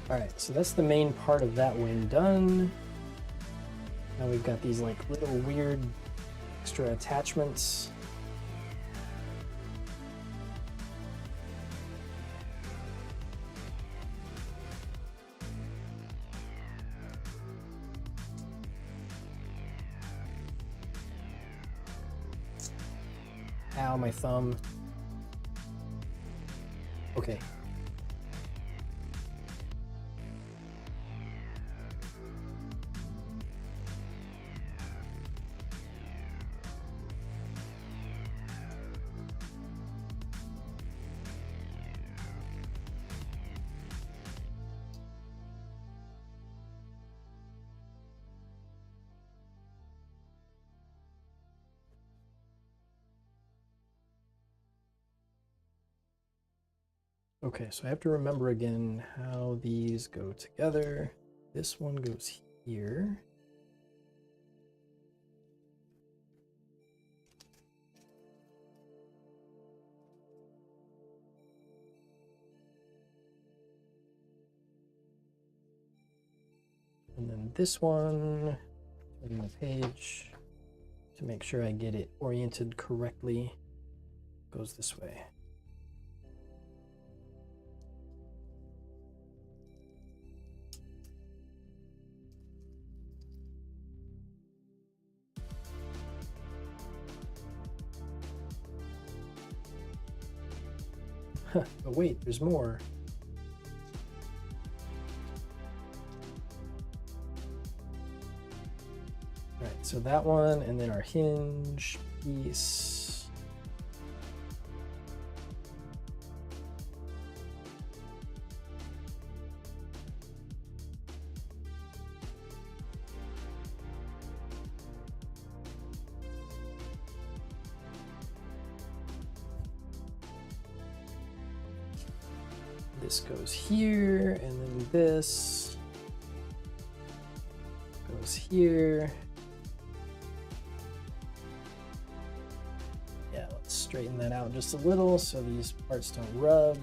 Speaker 1: All right, so that's the main part of that wing done. Now we've got these like little weird extra attachments. Ow, my thumb. Okay. Okay, so I have to remember again how these go together. This one goes here. And then this one, turn the page to make sure I get it oriented correctly, goes this way. But wait, there's more. All right, so that one, and then our hinge piece. This goes here, and then this goes here. Yeah, let's straighten that out just a little so these parts don't rub.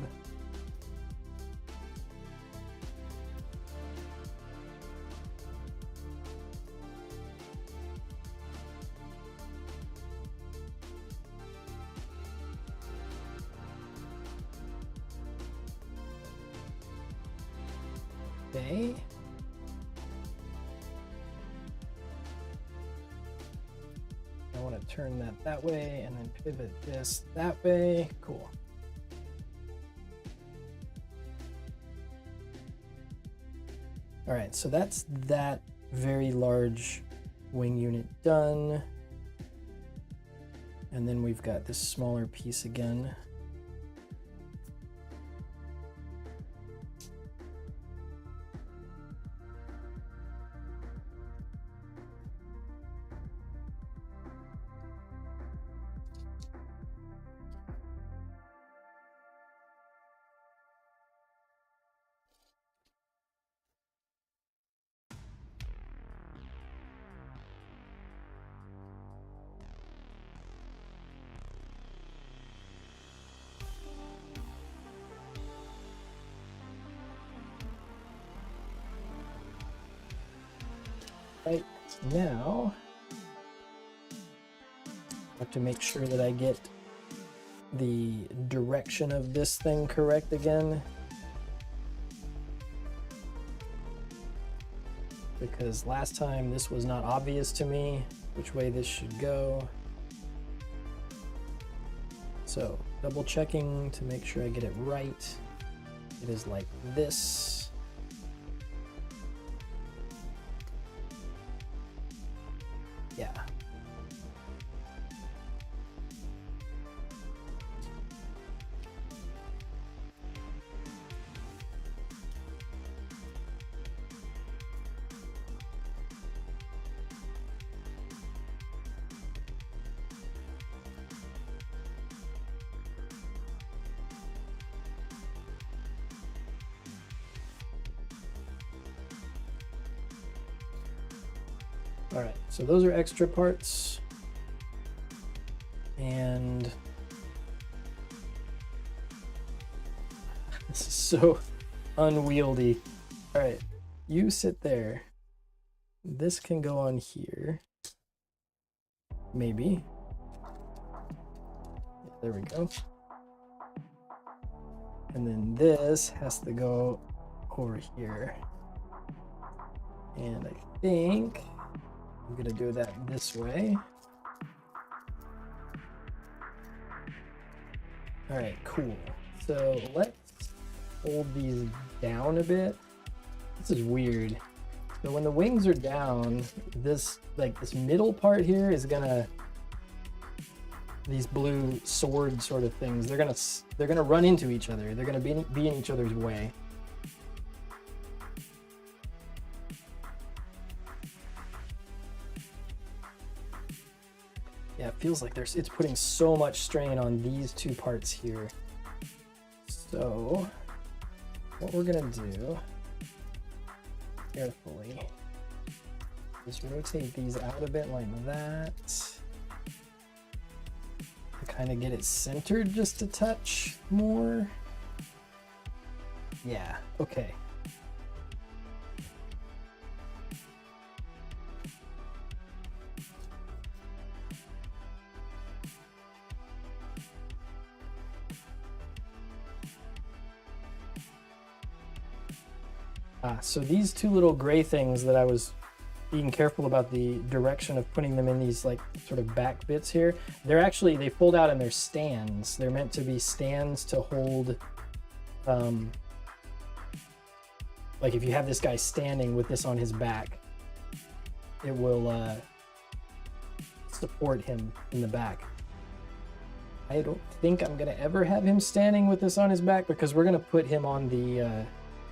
Speaker 1: Okay. I want to turn that way and then pivot this that way. Cool. All right, so that's that very large wing unit done. And then we've got this smaller piece again. Right now, I have to make sure that I get the direction of this thing correct again, because last time this was not obvious to me which way this should go. So double checking to make sure I get it right. It is like this. Yeah. All right, so those are extra parts. And this is so unwieldy. All right, you sit there. This can go on here. Maybe. There we go. And then this has to go over here. And I think I'm gonna do that this way. All right, cool. So let's hold these down a bit. This is weird. So when the wings are down, this middle part here is gonna, these blue sword sort of things, they're gonna run into each other. They're gonna be in each other's way. Yeah, it feels like it's putting so much strain on these two parts here. So what we're gonna do, carefully, just rotate these out a bit like that to kind of get it centered just a touch more. Yeah, okay. So these two little gray things that I was being careful about the direction of putting them in these like sort of back bits here, they fold out and they're stands. They're meant to be stands to hold, like if you have this guy standing with this on his back, it will support him in the back. I don't think I'm gonna ever have him standing with this on his back because we're gonna put him on the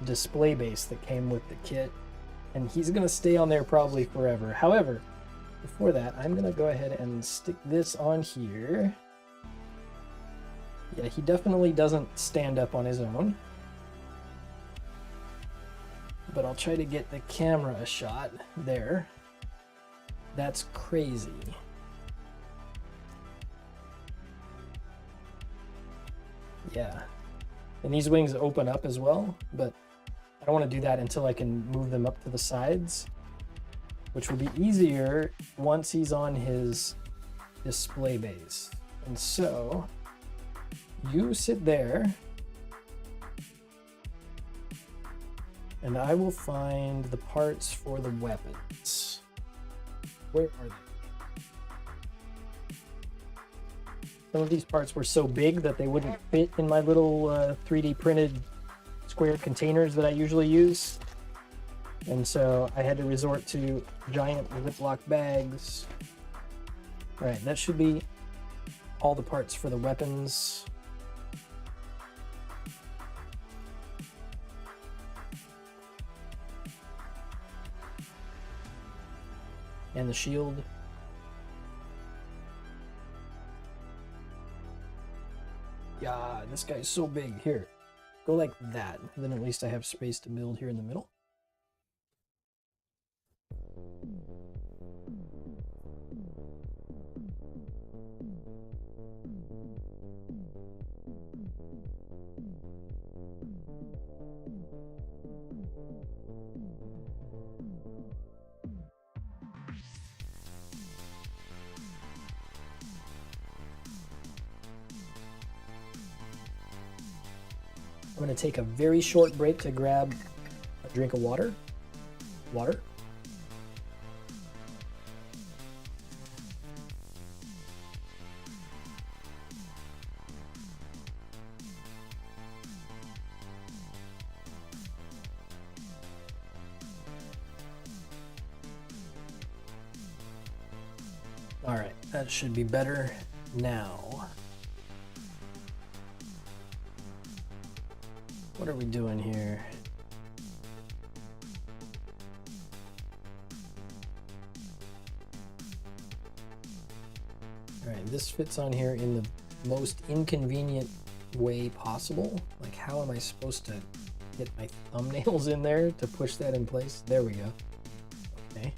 Speaker 1: display base that came with the kit, and he's gonna stay on there probably forever. However, before that, I'm gonna go ahead and stick this on here. Yeah, he definitely doesn't stand up on his own, but I'll try to get the camera a shot there. That's crazy. Yeah, and these wings open up as well, but I don't want to do that until I can move them up to the sides, which will be easier once he's on his display base. And so you sit there and I will find the parts for the weapons. Where are they? Some of these parts were so big that they wouldn't fit in my little 3D printed square containers that I usually use. And so I had to resort to giant Ziploc bags. All right, that should be all the parts for the weapons. And the shield. Yeah, this guy's so big. Here, go like that. Then at least I have space to build here in the middle. I'm going to take a very short break to grab a drink of water. Water. All right, that should be better now. What are we doing here? All right, this fits on here in the most inconvenient way possible. Like, how am I supposed to get my thumbnails in there to push that in place? There we go. Okay.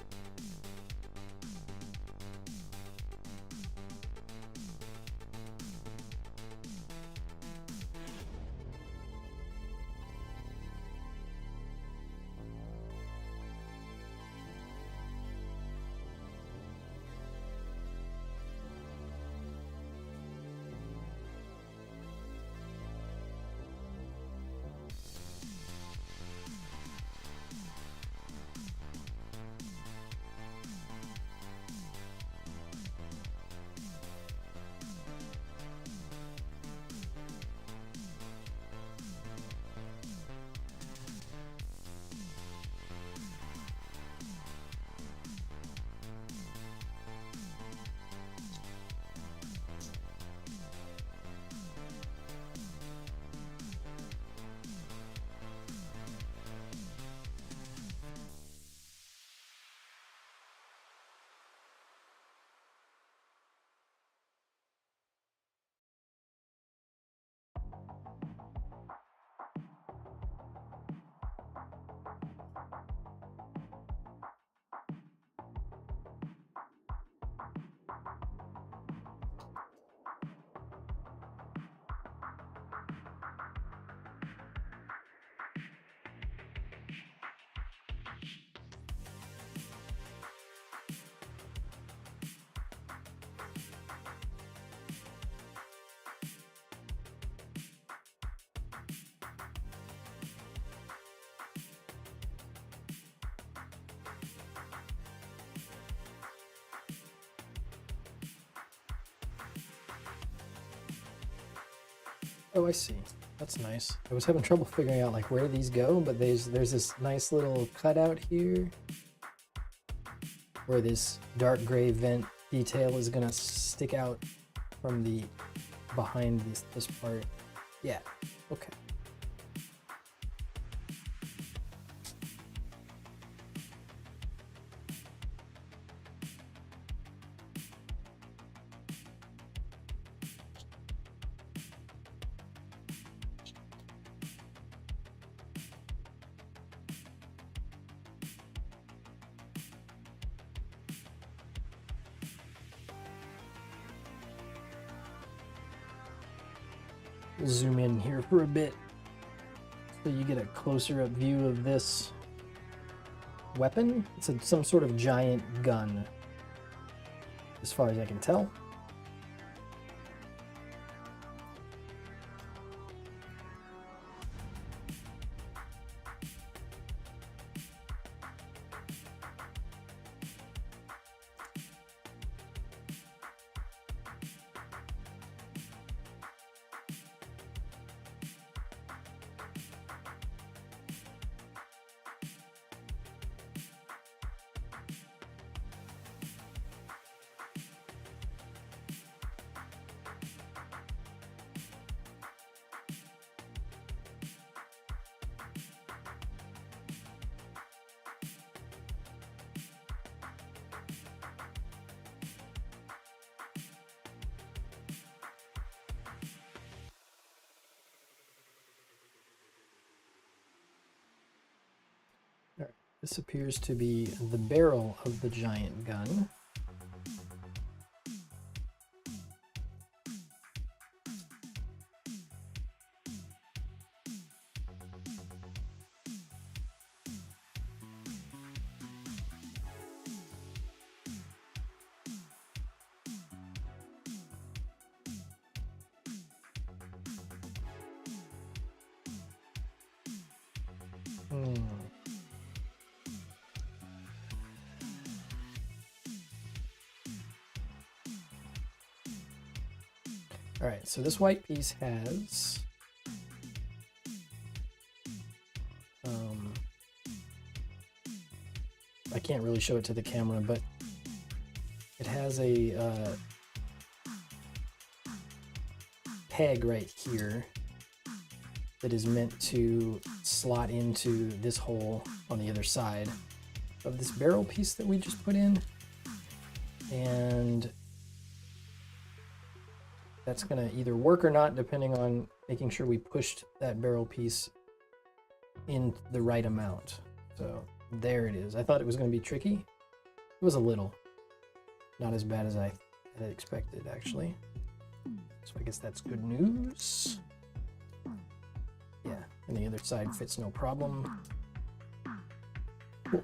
Speaker 1: Oh, I see. That's nice. I was having trouble figuring out like where these go, but there's this nice little cutout here where this dark gray vent detail is gonna stick out from the behind this part. Yeah. Okay. We'll zoom in here for a bit so you get a closer up view of this weapon. It's some sort of giant gun, as far as I can tell. All right. This appears to be the barrel of the giant gun. All right, so this white piece has I can't really show it to the camera, but it has a peg right here that is meant to slot into this hole on the other side of this barrel piece that we just put in. And that's gonna either work or not, depending on making sure we pushed that barrel piece in the right amount. So there it is. I thought it was gonna be tricky. It was a little. Not as bad as I had expected, actually. So I guess that's good news. Yeah, and the other side fits no problem. Cool.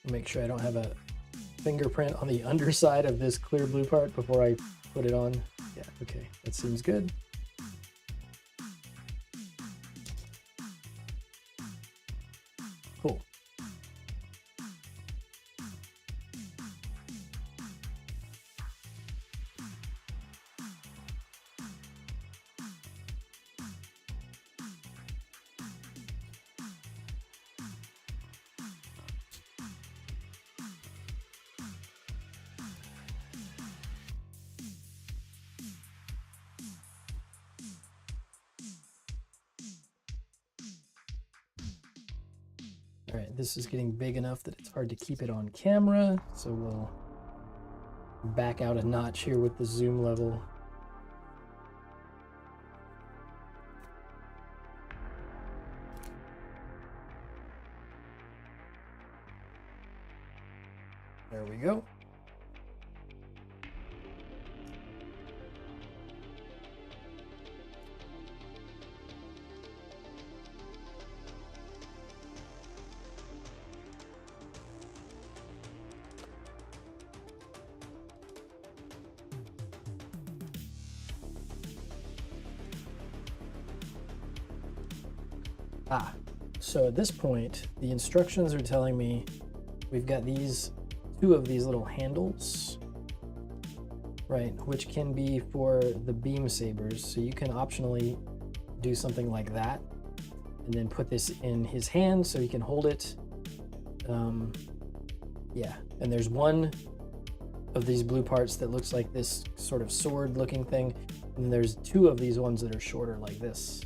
Speaker 1: Make sure I don't have a fingerprint on the underside of this clear blue part before I put it on. Yeah, okay, that seems good. Cool. All right, this is getting big enough that it's hard to keep it on camera, so we'll back out a notch here with the zoom level. There we go. So at this point, the instructions are telling me we've got two of these little handles, right, which can be for the beam sabers. So you can optionally do something like that and then put this in his hand so he can hold it. Yeah, and there's one of these blue parts that looks like this sort of sword looking thing, and there's two of these ones that are shorter like this.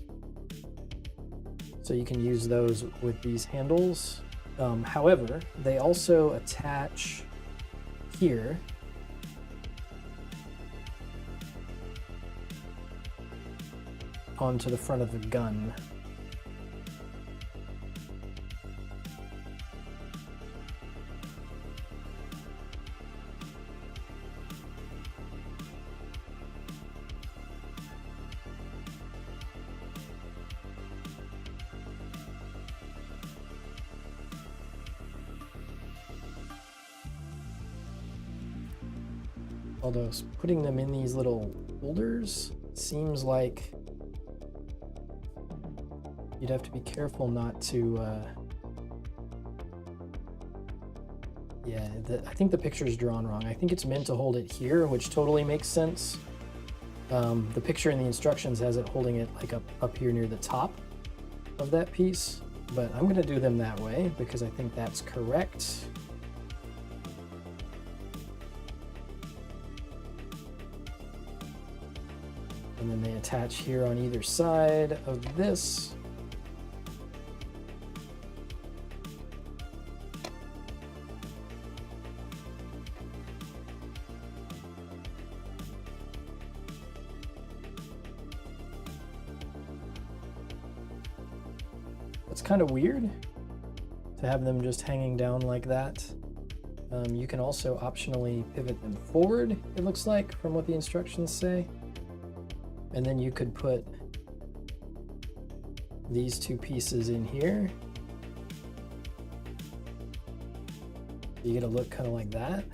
Speaker 1: So you can use those with these handles. However, they also attach here onto the front of the gun. Although putting them in these little holders seems like you'd have to be careful not to, yeah, I think the picture's drawn wrong. I think it's meant to hold it here, which totally makes sense. The picture in the instructions has it holding it like up here near the top of that piece, but I'm gonna do them that way because I think that's correct. And then they attach here on either side of this. It's kind of weird to have them just hanging down like that. You can also optionally pivot them forward, it looks like, from what the instructions say. And then you could put these two pieces in here. You get a look kind of like that.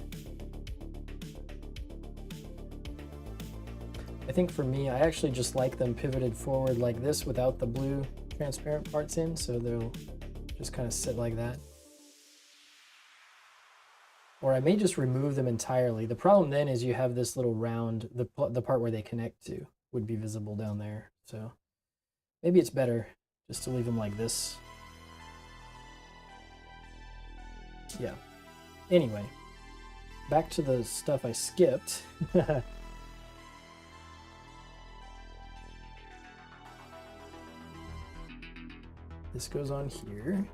Speaker 1: I think for me, I actually just like them pivoted forward like this without the blue transparent parts in, so they'll just kind of sit like that. Or I may just remove them entirely. The problem then is you have this little round, the part where they connect to would be visible down there. So maybe it's better just to leave them like this. Yeah. Anyway, back to the stuff I skipped. This goes on here.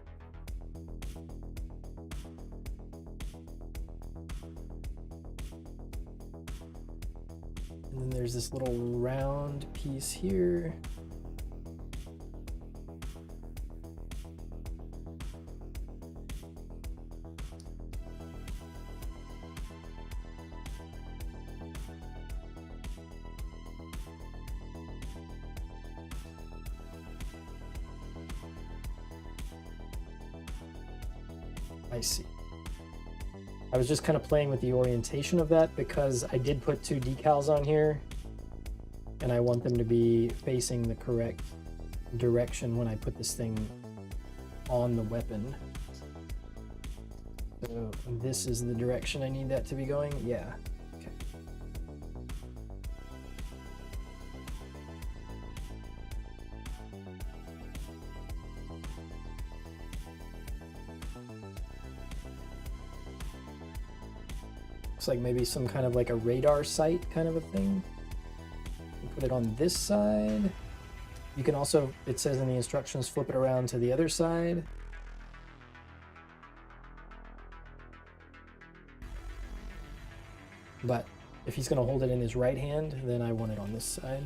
Speaker 1: And then there's this little round piece here. I see. I was just kind of playing with the orientation of that because I did put two decals on here and I want them to be facing the correct direction when I put this thing on the weapon. So this is the direction I need that to be going? Yeah. Okay. Looks like maybe some kind of like a radar sight kind of a thing. Put it on this side. You can also, it says in the instructions, flip it around to the other side. But if he's going to hold it in his right hand, then I want it on this side.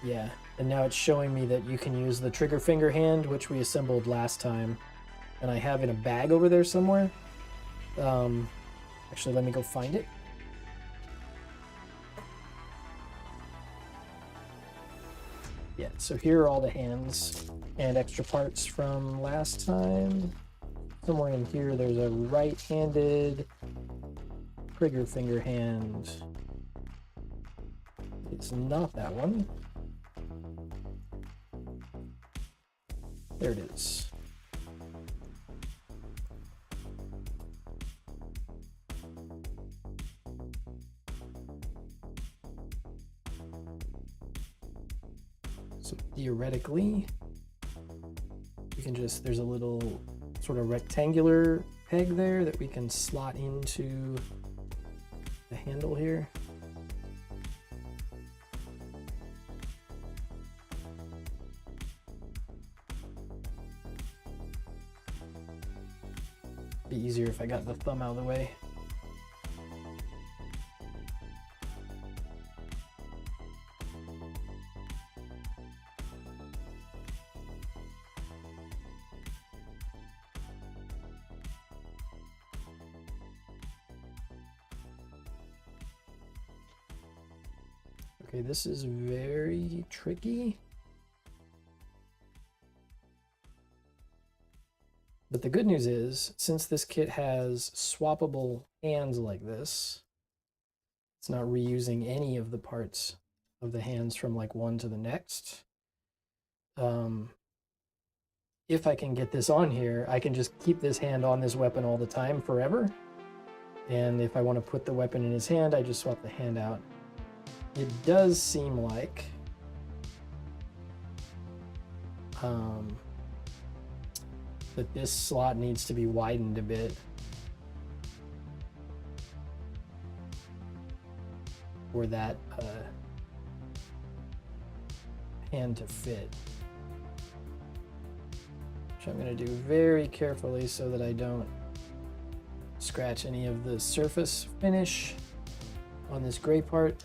Speaker 1: Yeah, and now it's showing me that you can use the trigger finger hand, which we assembled last time, and I have in a bag over there somewhere. Actually, let me go find it. Yeah, so here are all the hands and extra parts from last time. Somewhere in here, there's a right-handed trigger finger hand. It's not that one. There it is. So theoretically, we can just, there's a little sort of rectangular peg there that we can slot into the handle here. Be easier if I got the thumb out of the way. Okay, this is very tricky. But the good news is, since this kit has swappable hands like this, it's not reusing any of the parts of the hands from like one to the next. If I can get this on here, I can just keep this hand on this weapon all the time forever. And if I want to put the weapon in his hand, I just swap the hand out. It does seem like that this slot needs to be widened a bit for that hand to fit. Which I'm going to do very carefully so that I don't scratch any of the surface finish on this gray part.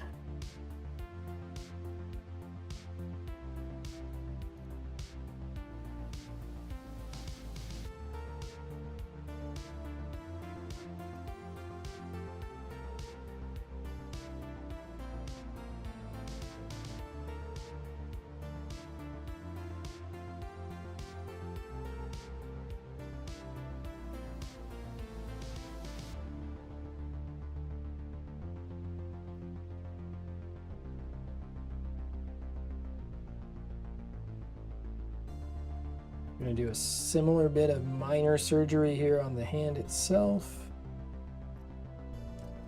Speaker 1: I'm going to do a similar bit of minor surgery here on the hand itself.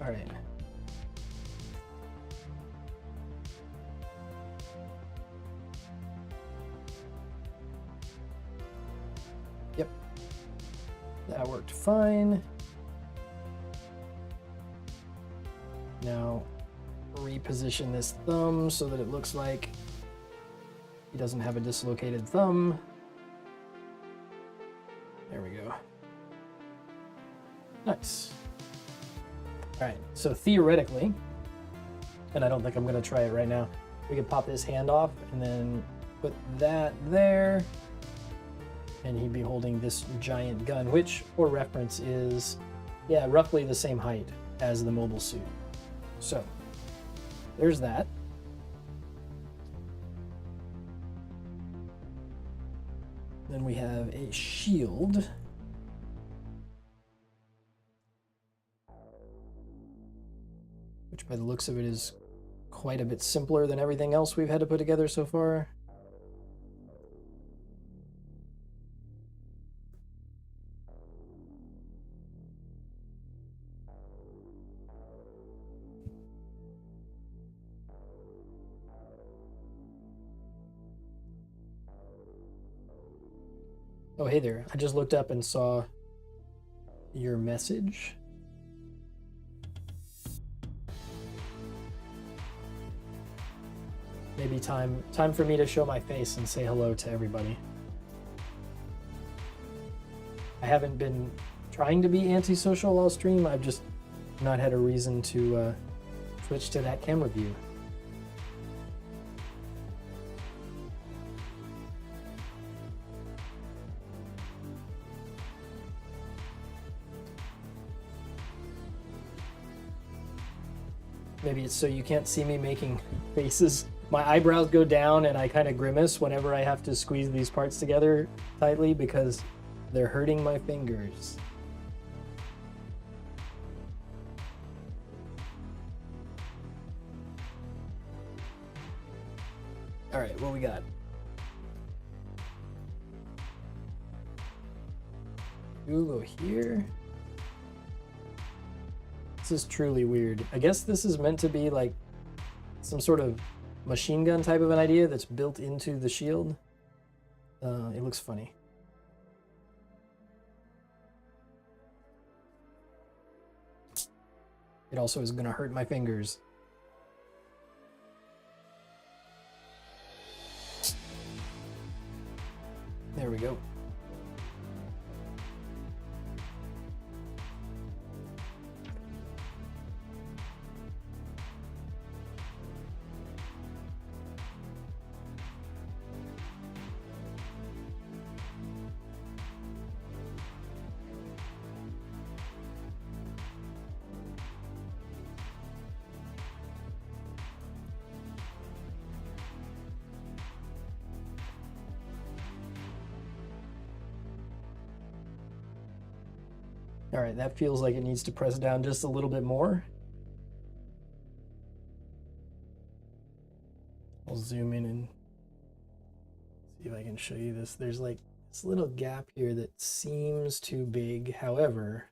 Speaker 1: All right. Yep. That worked fine. Now reposition this thumb so that it looks like he doesn't have a dislocated thumb. There we go. Nice. All right, so theoretically, and I don't think I'm gonna try it right now, we could pop this hand off and then put that there, and he'd be holding this giant gun, which, for reference, is, yeah, roughly the same height as the mobile suit. So, there's that. Then we have a shield. Which by the looks of it is quite a bit simpler than everything else we've had to put together so far. Oh, hey there. I just looked up and saw your message. Maybe time for me to show my face and say hello to everybody. I haven't been trying to be antisocial all stream. I've just not had a reason to switch to that camera view. Maybe it's so you can't see me making faces. My eyebrows go down and I kind of grimace whenever I have to squeeze these parts together tightly because they're hurting my fingers. All right, what we got? We'll go here. This is truly weird. I guess this is meant to be like some sort of machine gun type of an idea that's built into the shield. It looks funny. It also is gonna hurt my fingers. There we go. All right, that feels like it needs to press down just a little bit more. I'll zoom in and see if I can show you this. There's like this little gap here that seems too big. However,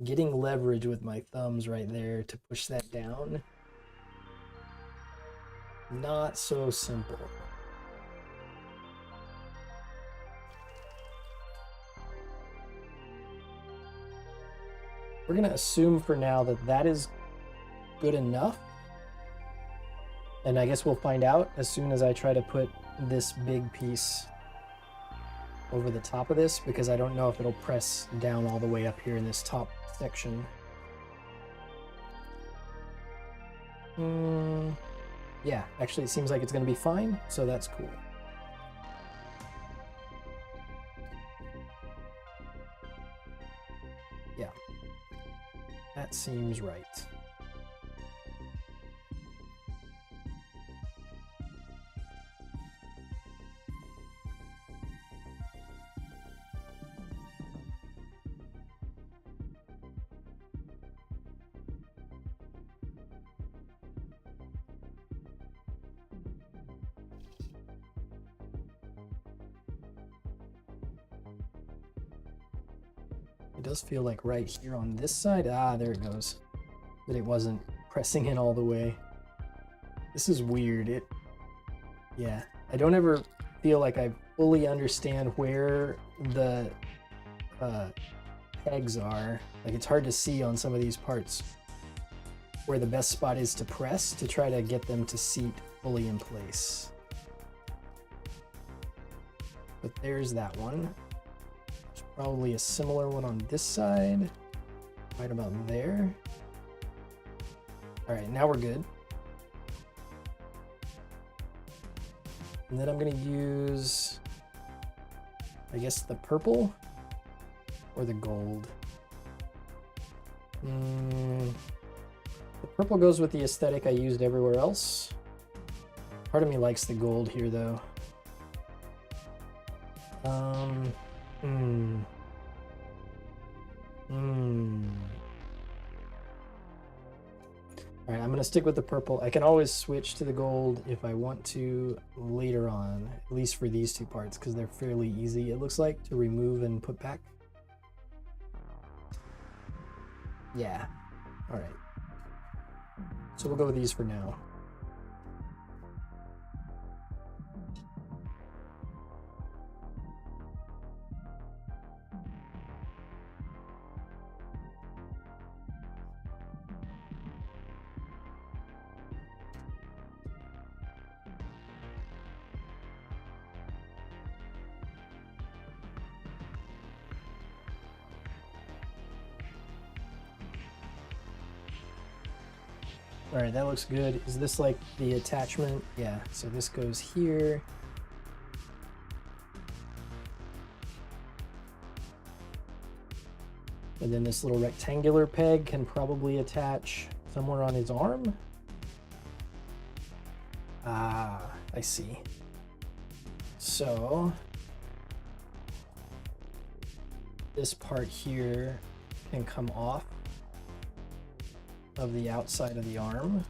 Speaker 1: getting leverage with my thumbs right there to push that down, not so simple. We're gonna assume for now that that is good enough. And I guess we'll find out as soon as I try to put this big piece over the top of this, because I don't know if it'll press down all the way up here in this top section. Yeah, actually it seems like it's gonna be fine, so that's cool. Yeah. That seems right. It does feel like right here on this side, there it goes, that it wasn't pressing in all the way. This is weird. Yeah, I don't ever feel like I fully understand where the pegs are. Like, it's hard to see on some of these parts where the best spot is to press to try to get them to seat fully in place. But there's that one. Probably a similar one on this side, right about there. All right, now we're good. And then I'm gonna use, I guess, the purple or the gold. The purple goes with the aesthetic I used everywhere else. Part of me likes the gold here though. All right, I'm gonna stick with the purple. I can always switch to the gold if I want to later on, at least for these two parts, because they're fairly easy, it looks like, to remove and put back. Yeah, all right. So we'll go with these for now. All right, that looks good. Is this like the attachment? Yeah, so this goes here. And then this little rectangular peg can probably attach somewhere on his arm. Ah, I see. So this part here can come off of the outside of the arm,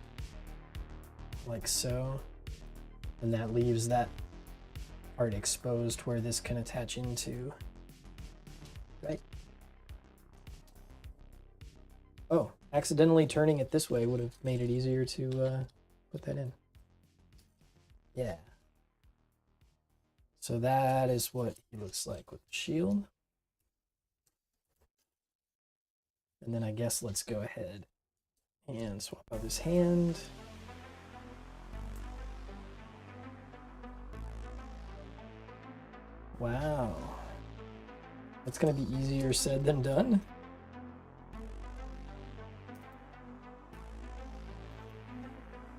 Speaker 1: like so. And that leaves that part exposed where this can attach into. Right? Oh, accidentally turning it this way would have made it easier to put that in. Yeah. So that is what he looks like with the shield. And then I guess let's go ahead and swap out his hand. Wow. That's going to be easier said than done.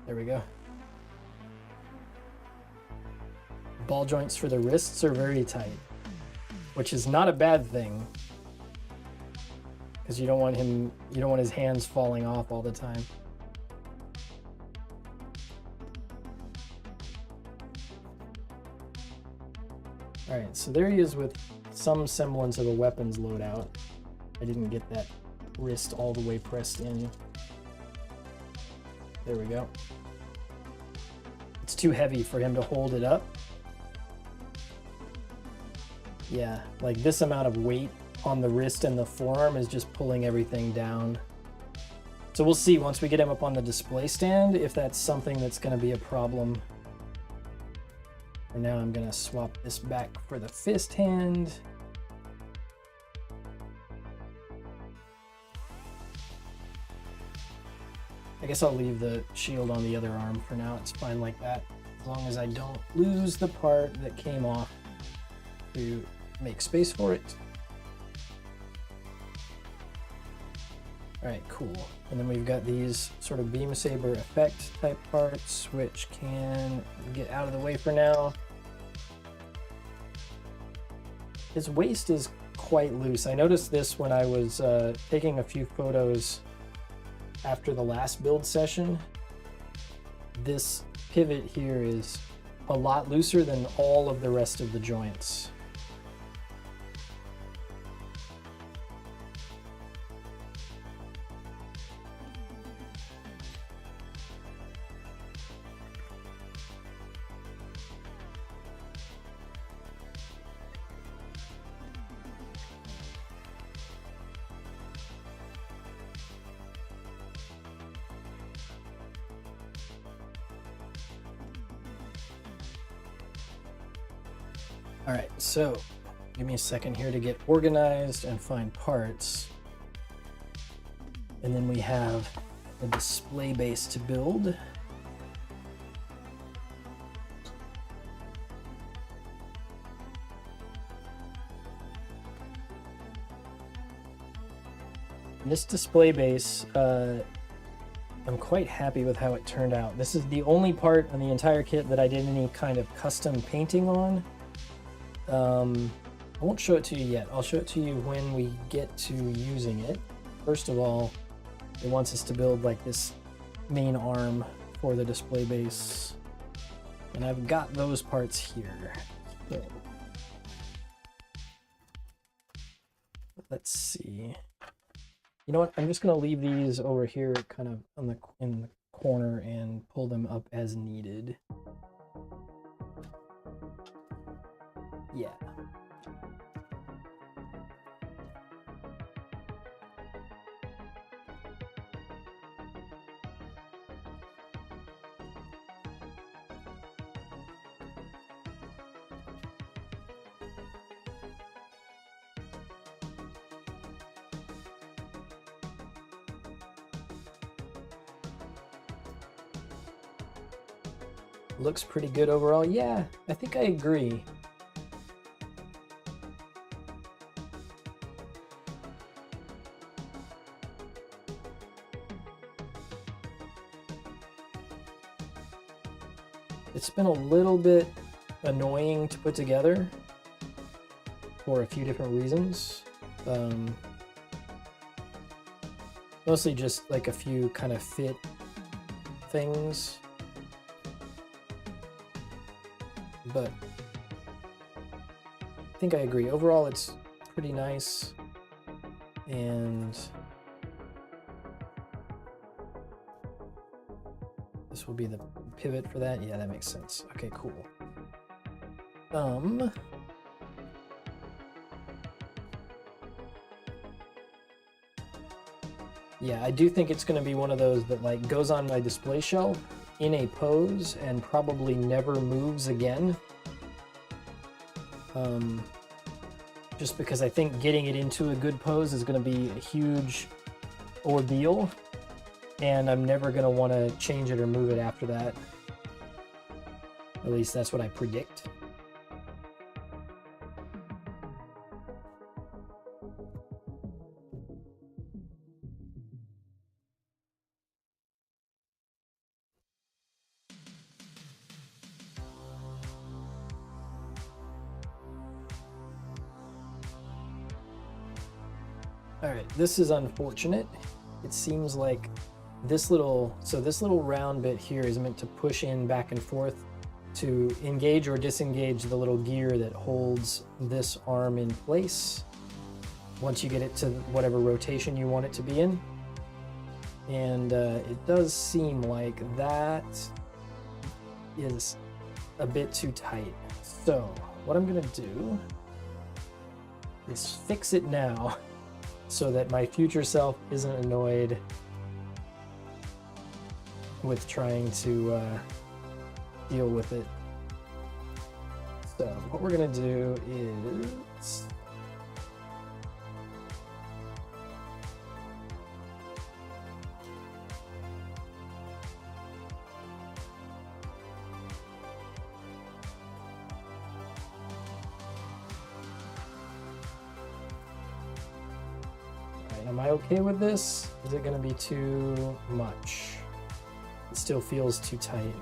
Speaker 1: There we go. Ball joints for the wrists are very tight, which is not a bad thing, because you don't want his hands falling off all the time. All right, so there he is with some semblance of a weapons loadout. I didn't get that wrist all the way pressed in. There we go. It's too heavy for him to hold it up. Yeah, like this amount of weight on the wrist and the forearm is just pulling everything down. So we'll see once we get him up on the display stand if that's something that's going to be a problem. For now, I'm going to swap this back for the fist hand. I guess I'll leave the shield on the other arm for now. It's fine like that, as long as I don't lose the part that came off to make space for it. All right, cool. And then we've got these sort of beam saber effect type parts, which can get out of the way for now. His waist is quite loose. I noticed this when I was taking a few photos after the last build session. This pivot here is a lot looser than all of the rest of the joints. All right, so give me a second here to get organized and find parts. And then we have a display base to build. This display base, I'm quite happy with how it turned out. This is the only part on the entire kit that I did any kind of custom painting on. I won't show it to you yet. I'll show it to you when we get to using it. First of all, it wants us to build like this main arm for the display base. And I've got those parts here. So, let's see. You know what? I'm just gonna leave these over here kind of on in the corner and pull them up as needed. Yeah. Looks pretty good overall. Yeah, I think I agree. It's been a little bit annoying to put together for a few different reasons. Mostly just like a few kind of fit things. But I think I agree. Overall, it's pretty nice. And this will be the pivot for that? Yeah, that makes sense. Okay, cool. Yeah, I do think it's going to be one of those that like goes on my display shelf in a pose and probably never moves again. Just because I think getting it into a good pose is going to be a huge ordeal, and I'm never going to want to change it or move it after that. At least that's what I predict. All right, this is unfortunate. It seems like this little round bit here is meant to push in back and forth to engage or disengage the little gear that holds this arm in place once you get it to whatever rotation you want it to be in. And it does seem like that is a bit too tight. So what I'm gonna do is fix it now so that my future self isn't annoyed with trying to deal with it. So what we're gonna do is am I okay with this? Is it gonna be too much? It still feels too tight.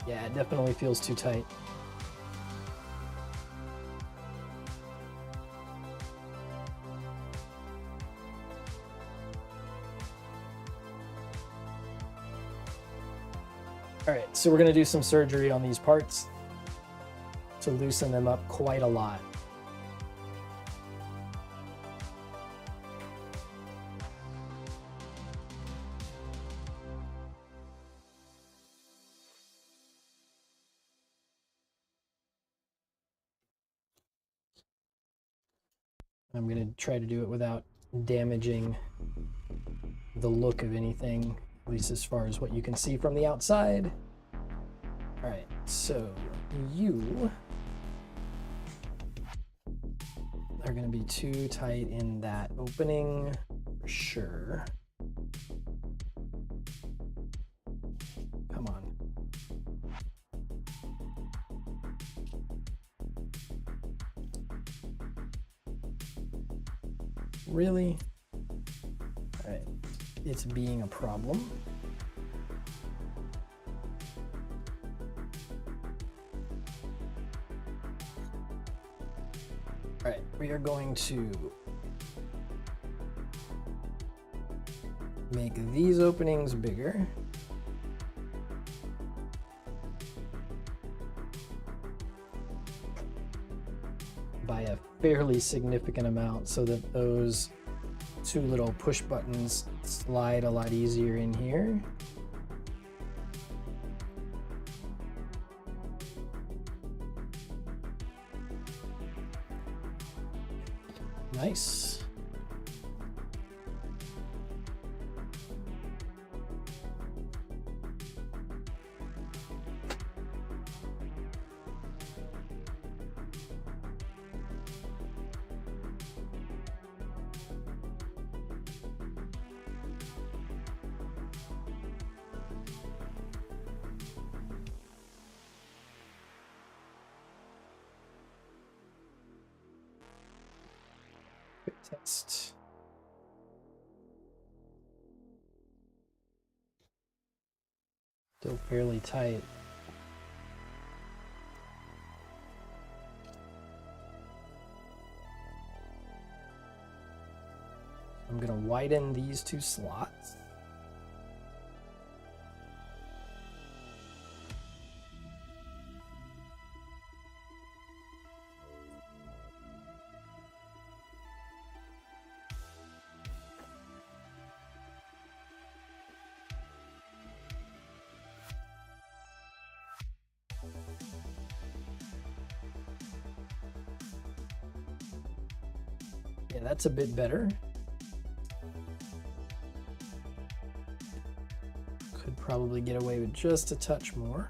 Speaker 1: Yeah, it definitely feels too tight. All right, so we're gonna do some surgery on these parts to loosen them up quite a lot. I'm gonna try to do it without damaging the look of anything, at least as far as what you can see from the outside. All right, so you are gonna be too tight in that opening for sure. Come on. Really? All right, it's being a problem. All right, we are going to make these openings bigger. By a fairly significant amount so that those two little push buttons slide a lot easier in here. Nice. Quick test. Still fairly tight. I'm going to widen these two slots. Yeah, that's a bit better. Could probably get away with just a touch more.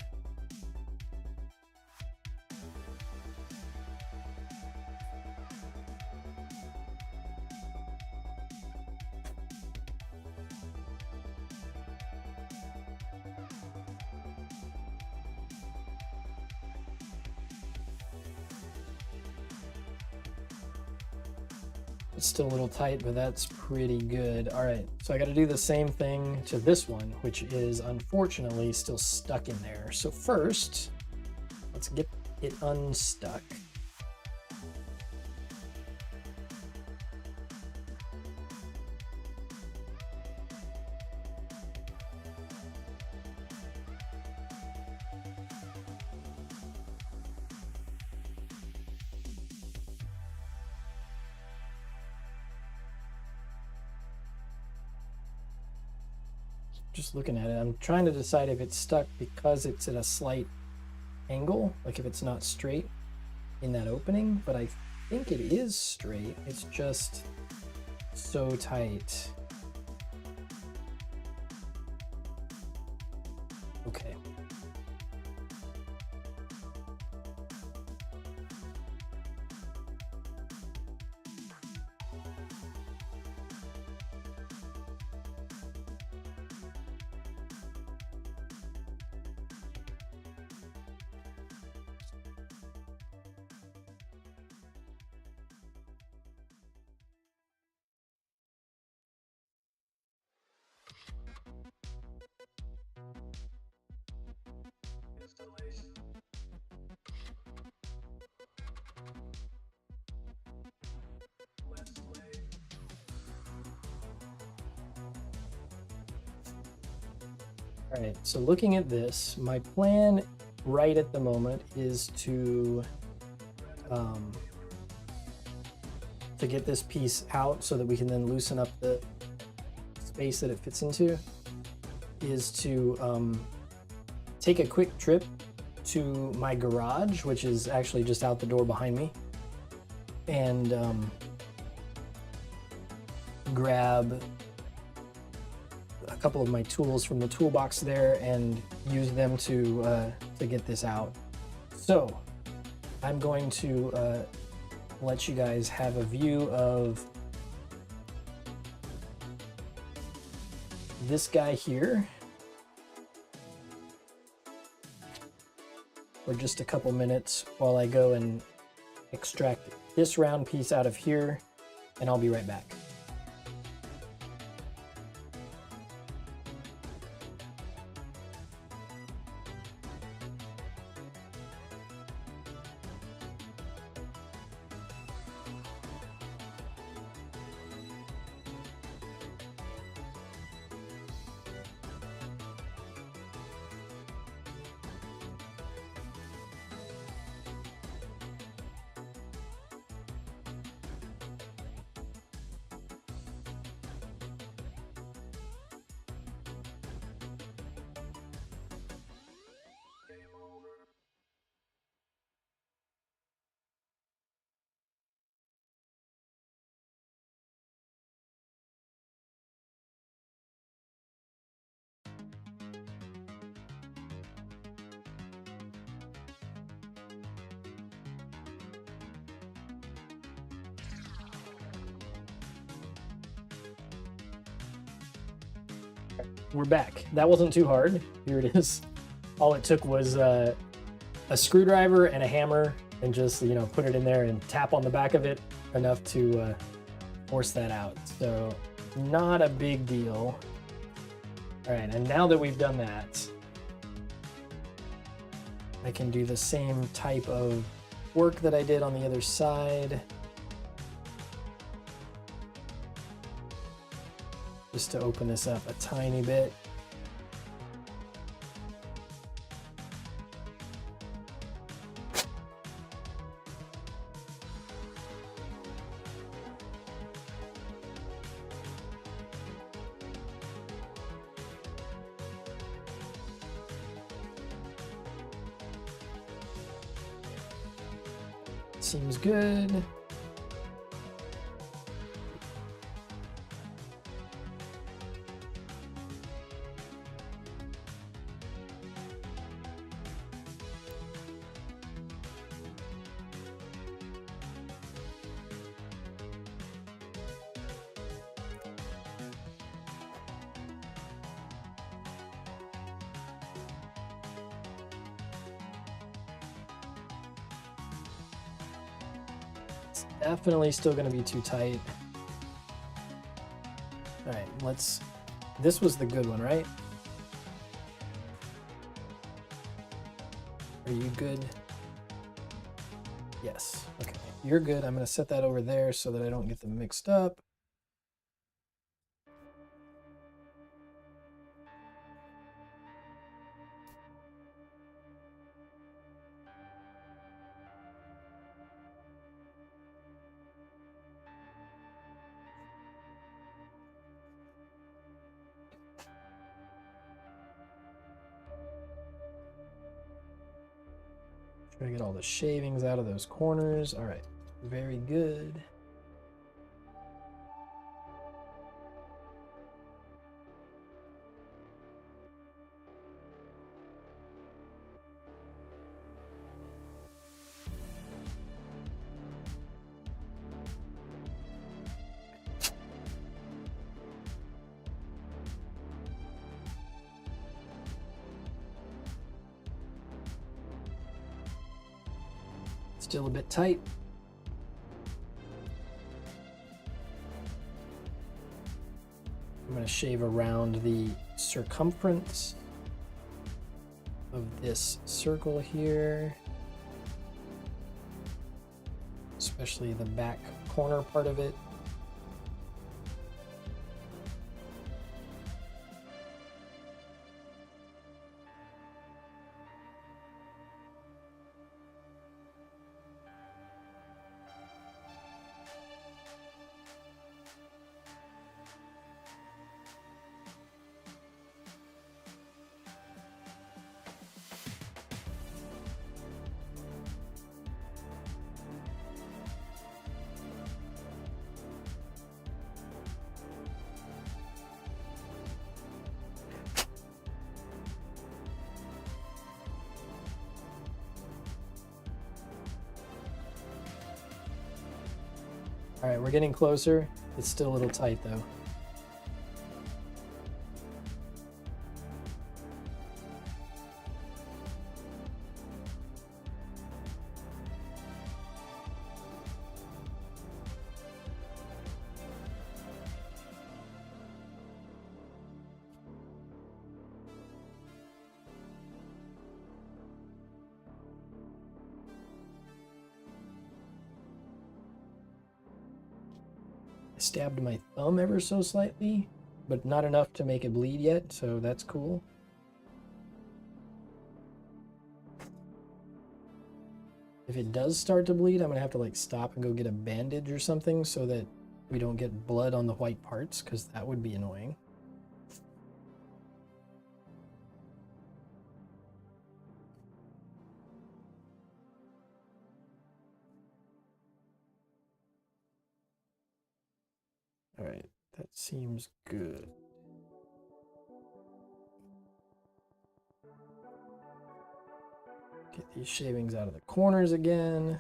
Speaker 1: It's still a little tight, but that's pretty good. All right, so I got to do the same thing to this one, which is unfortunately still stuck in there. So first, let's get it unstuck. Just looking at it, I'm trying to decide if it's stuck because it's at a slight angle, like if it's not straight in that opening, but I think it is straight. It's just so tight. Okay. All right, so looking at this, my plan right at the moment is to get this piece out so that we can then loosen up the space that it fits into, is to take a quick trip to my garage, which is actually just out the door behind me, and grab a couple of my tools from the toolbox there and use them to get this out. So I'm going to let you guys have a view of this guy here for just a couple minutes while I go and extract this round piece out of here, and I'll be right back. We're back. That wasn't too hard. Here it is. All it took was a screwdriver and a hammer, and just, you know, put it in there and tap on the back of it enough to force that out. So not a big deal. All right, and now that we've done that, I can do the same type of work that I did on the other side. Just to open this up a tiny bit. Seems good. Definitely still going to be too tight. All right, let's... This was the good one, right? Are you good? Yes. Okay, you're good. I'm going to set that over there so that I don't get them mixed up. Try to get all the shavings out of those corners. All right, very good. Still a bit tight. I'm going to shave around the circumference of this circle here, especially the back corner part of it. All right, we're getting closer. It's still a little tight though. Stabbed my thumb ever so slightly, but not enough to make it bleed yet, so that's cool. If it does start to bleed, I'm gonna have to like stop and go get a bandage or something so that we don't get blood on the white parts, because that would be annoying. All right, that seems good. Get these shavings out of the corners again.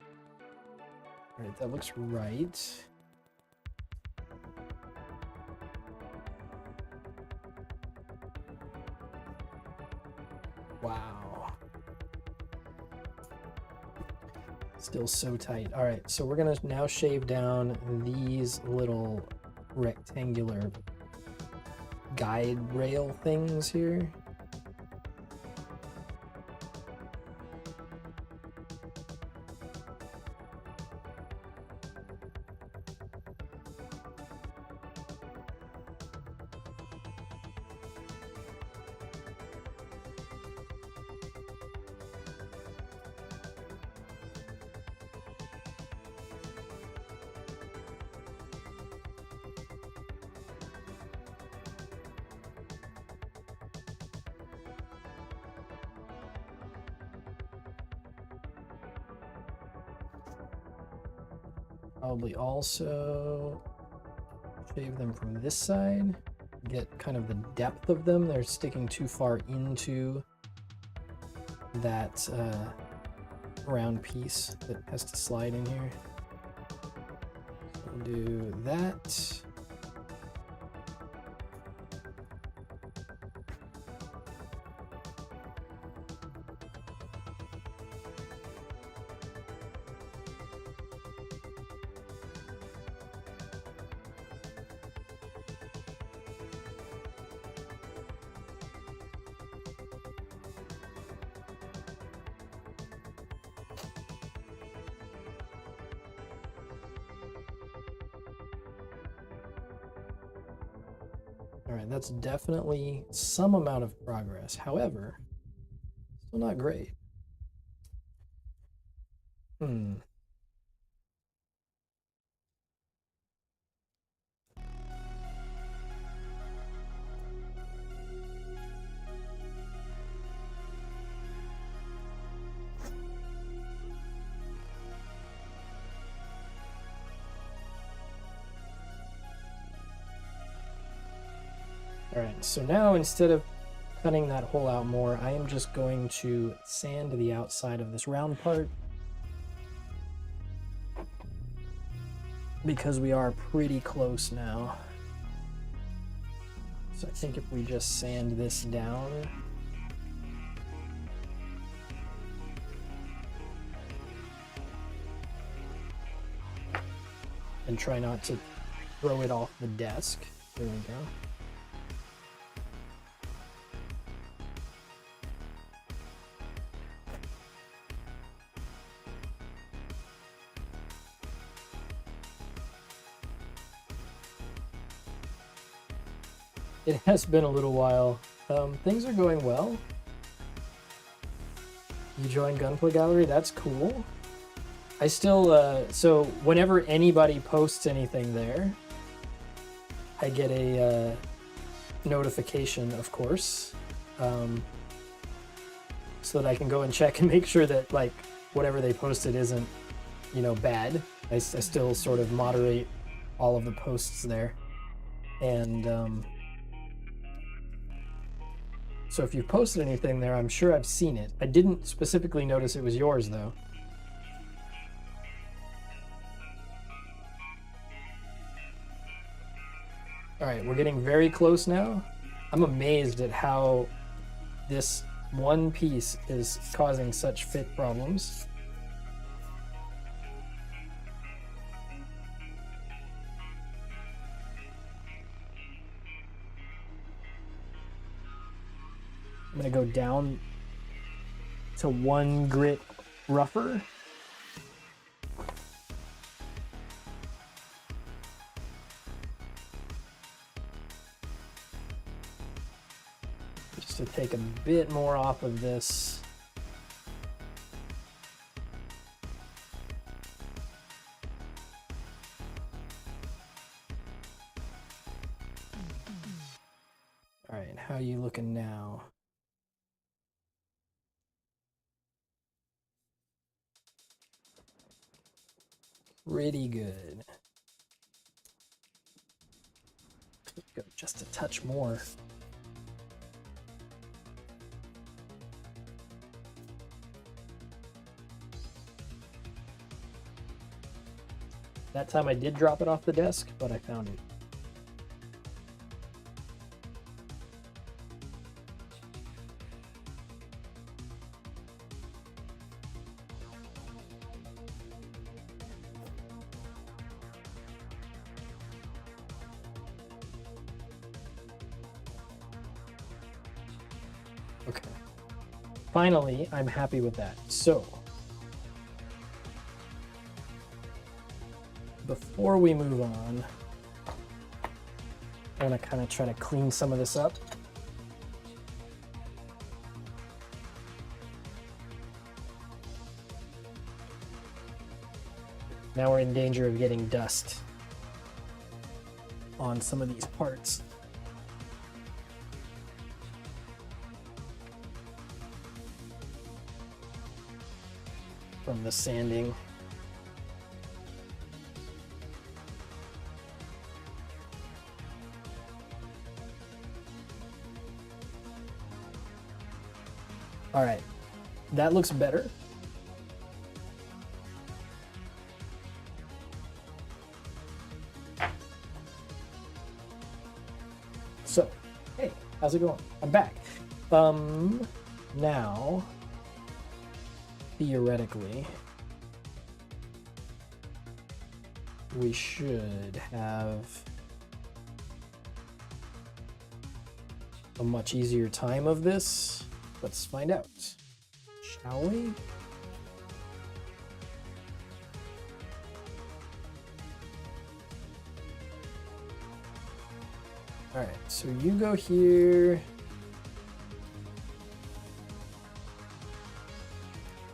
Speaker 1: All right, that looks right. Wow. Still so tight. All right, so we're gonna now shave down these little rectangular guide rail things here. Probably also shave them from this side, get kind of the depth of them. They're sticking too far into that round piece that has to slide in here. So we'll do that. All right, that's definitely some amount of progress. However, still not great. All right, so now instead of cutting that hole out more, I am just going to sand the outside of this round part, because we are pretty close now. So I think if we just sand this down, and try not to throw it off the desk. There we go. It has been a little while. Things are going well. You joined Gunplay Gallery, that's cool. I still, so whenever anybody posts anything there, I get a notification, of course, so that I can go and check and make sure that, like, whatever they posted isn't, you know, bad. I still sort of moderate all of the posts there. And so if you've posted anything there, I'm sure I've seen it. I didn't specifically notice it was yours, though. All right, we're getting very close now. I'm amazed at how this one piece is causing such fit problems. I'm gonna go down to 1 grit rougher. Just to take a bit more off of this. All right, how are you looking now? Pretty good. Go just a touch more. That time I did drop it off the desk, but I found it. Okay. Finally, I'm happy with that. So, before we move on, I want to kind of try to clean some of this up. Now we're in danger of getting dust on some of these parts. From the sanding. All right, that looks better. So, hey, how's it going? I'm back. Now, theoretically, we should have a much easier time of this. Let's find out, shall we? All right, so you go here.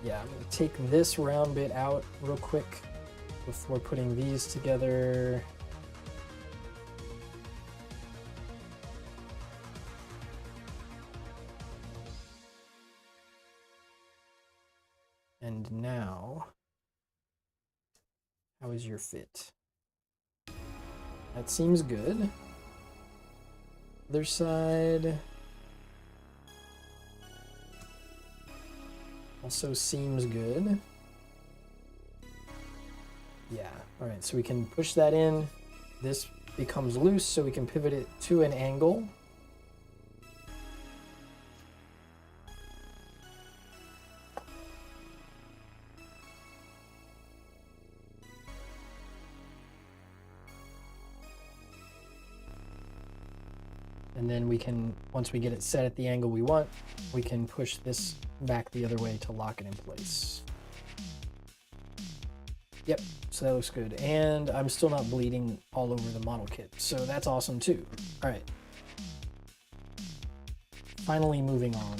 Speaker 1: Yeah, I'm gonna take this round bit out real quick before putting these together. And now, how is your fit? That seems good. Other side. Also seems good. Yeah, all right, so we can push that in. This becomes loose, so we can pivot it to an angle. And then we can, once we get it set at the angle we want, we can push this back the other way to lock it in place. Yep, so that looks good. And I'm still not bleeding all over the model kit, so that's awesome too. All right. Finally moving on.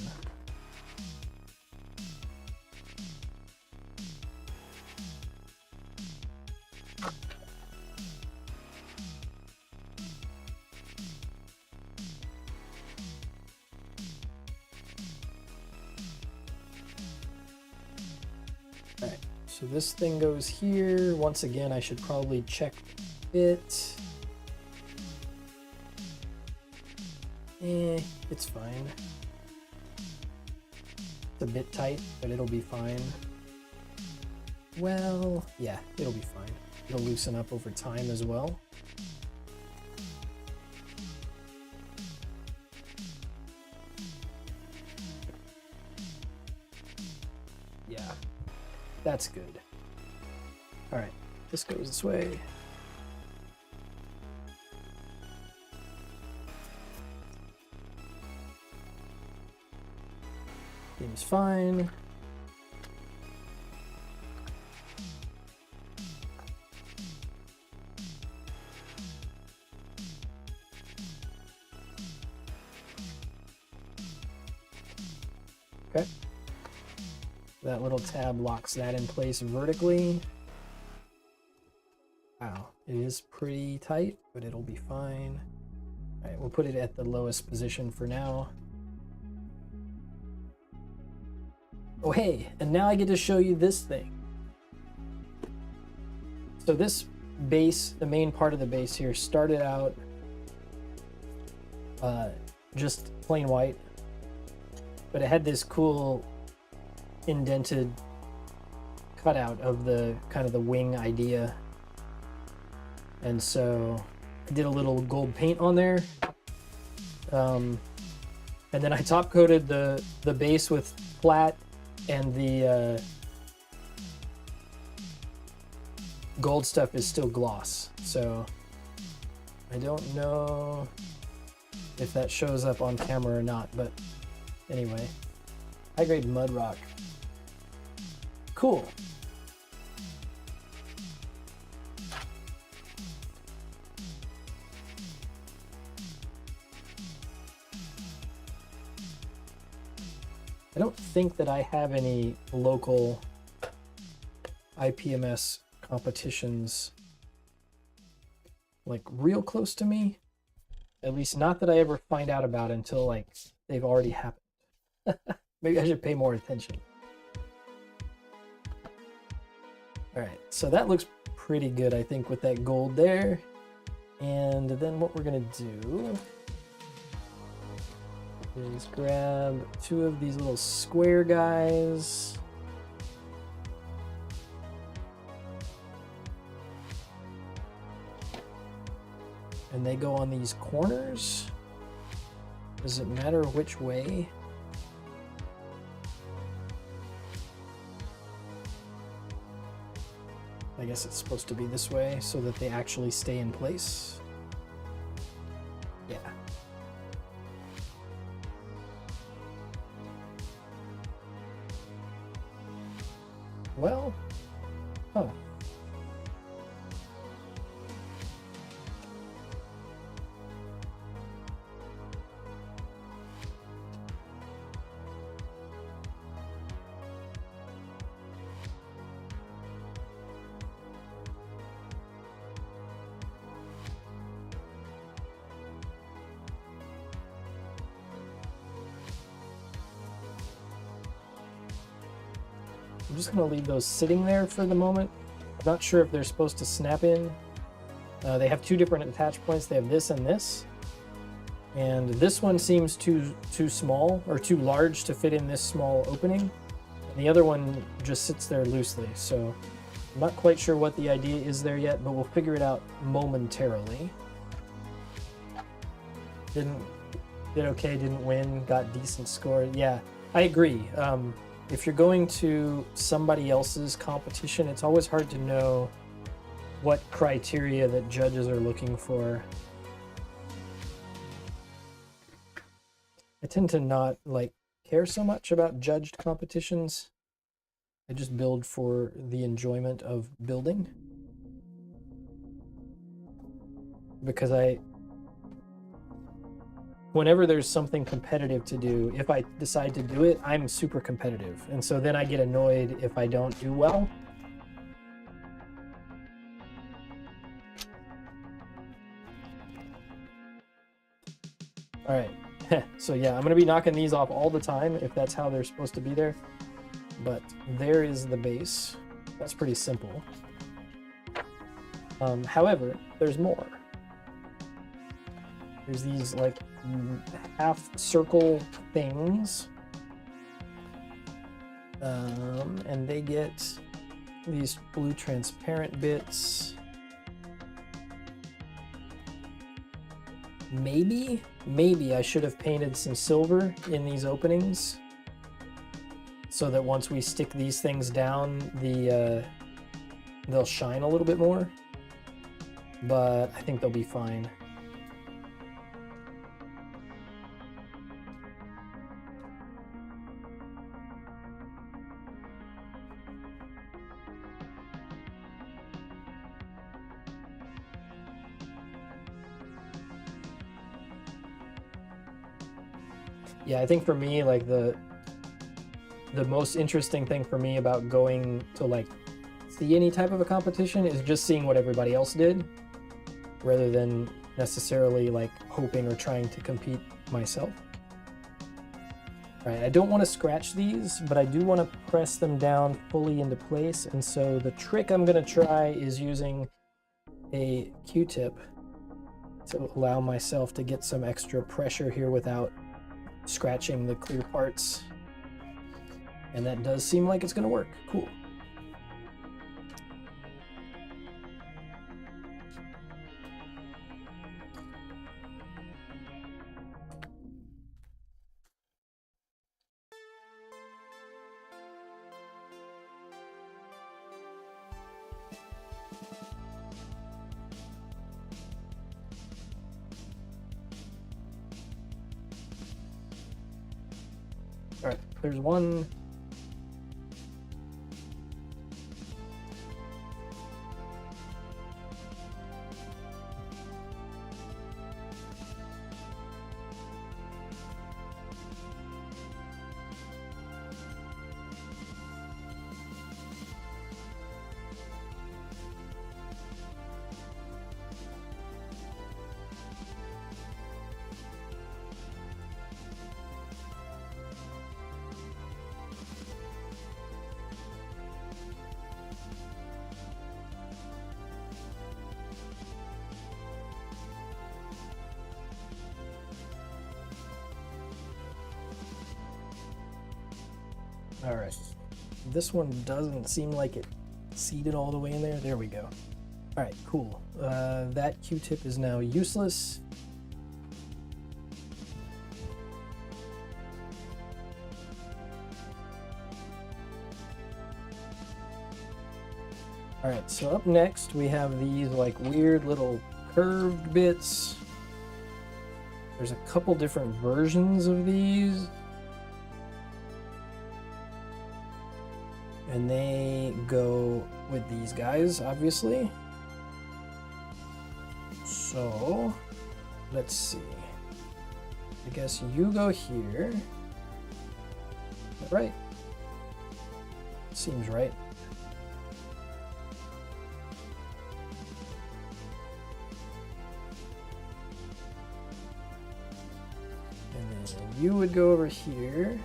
Speaker 1: So this thing goes here. Once again, I should probably check it. It's fine. It's a bit tight, but it'll be fine. Well, yeah, it'll be fine. It'll loosen up over time as well. Yeah. That's good. All right, this goes this way. Seems fine. Okay. That little tab locks that in place vertically. Wow, it is pretty tight, but it'll be fine. All right, we'll put it at the lowest position for now. Oh, hey, and now I get to show you this thing. So this base, the main part of the base here, started out just plain white, but it had this cool indented cutout of the kind of the wing idea, and so I did a little gold paint on there, and then I top coated the base with flat, and the gold stuff is still gloss. So I don't know if that shows up on camera or not, but anyway, high grade mud rock. Cool. I don't think that I have any local IPMS competitions like real close to me. At least not that I ever find out about until like they've already happened. Maybe I should pay more attention. All right, so that looks pretty good, I think, with that gold there. And then what we're gonna do is grab two of these little square guys. And they go on these corners. Does it matter which way? I guess it's supposed to be this way so that they actually stay in place. Yeah. Well, huh. I'm just going to leave those sitting there for the moment. I'm not sure if they're supposed to snap in. They have two different attach points. They have this and this. And this one seems too small or too large to fit in this small opening. And the other one just sits there loosely. So I'm not quite sure what the idea is there yet, but we'll figure it out momentarily. Did okay, didn't win, got decent score. Yeah, I agree. If you're going to somebody else's competition, it's always hard to know what criteria that judges are looking for. I tend to not care so much about judged competitions. I just build for the enjoyment of building. Because whenever there's something competitive to do, if I decide to do it, I'm super competitive. And so then I get annoyed if I don't do well. All right. So yeah, I'm going to be knocking these off all the time if that's how they're supposed to be there. But there is the base. That's pretty simple. However, there's more. There's these half circle things. And they get these blue transparent bits. Maybe I should have painted some silver in these openings so that once we stick these things down, they'll shine a little bit more. But I think they'll be fine. Yeah, I think for me, the most interesting thing for me about going to see any type of a competition is just seeing what everybody else did, rather than necessarily hoping or trying to compete myself. All right, I don't want to scratch these, but I do want to press them down fully into place. And so the trick I'm going to try is using a Q-tip to allow myself to get some extra pressure here without scratching the clear parts. And that does seem like it's going to work. Cool. All right, there's one. All right, this one doesn't seem like it seated all the way in there. There we go. All right, cool. That Q-tip is now useless. All right, so up next we have these weird little curved bits. There's a couple different versions of these. And they go with these guys, obviously. So, let's see. I guess you go here. Right? Seems right. And then you would go over here.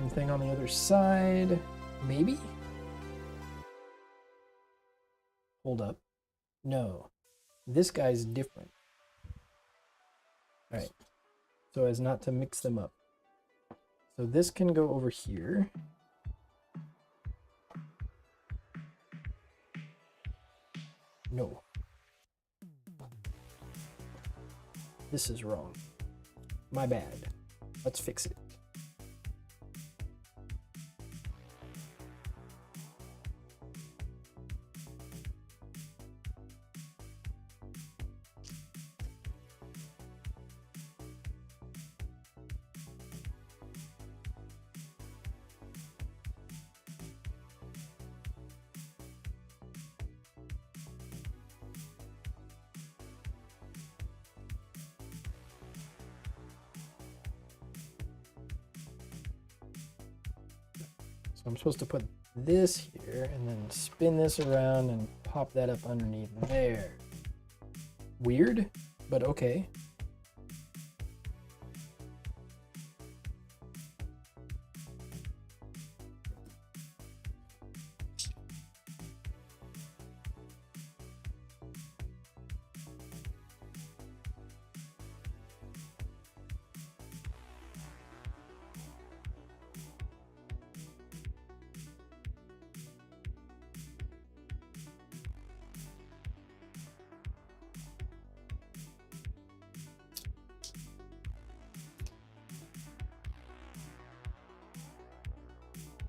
Speaker 1: Same thing on the other side. Maybe? Hold up. No. This guy's different. Alright. So as not to mix them up. So this can go over here. No. This is wrong. My bad. Let's fix it. So I'm supposed to put this here and then spin this around and pop that up underneath there. Weird, but okay.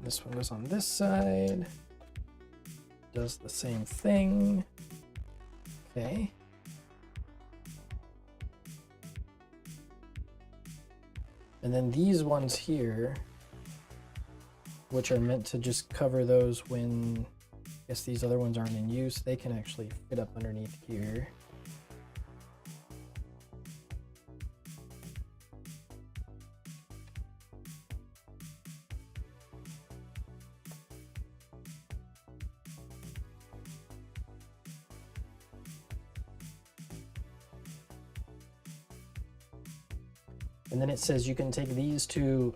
Speaker 1: This one goes on this side. Does the same thing. Okay. And then these ones here, which are meant to just cover those when, I guess these other ones aren't in use, they can actually fit up underneath here. And then it says you can take these two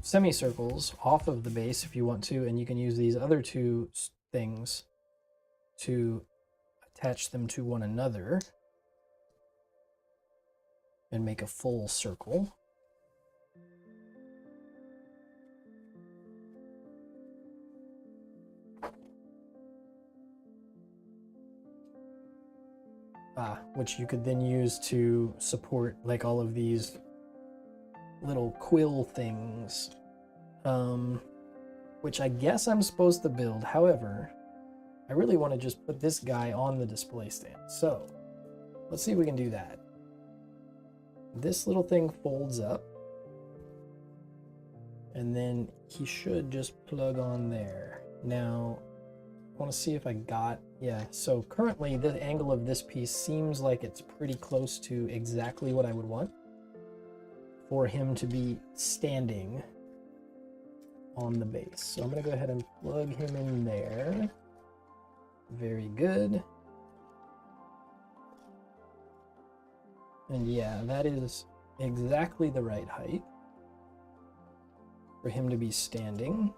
Speaker 1: semicircles off of the base if you want to, and you can use these other two things to attach them to one another and make a full circle. Which you could then use to support like all of these little quill things, which I guess I'm supposed to build. However, I really want to just put this guy on the display stand. So let's see if we can do that. This little thing folds up, and then he should just plug on there. Now, I want to see if I got, yeah, so currently the angle of this piece seems like it's pretty close to exactly what I would want for him to be standing on the base. So I'm gonna go ahead and plug him in there. Very good. And yeah, that is exactly the right height for him to be standing.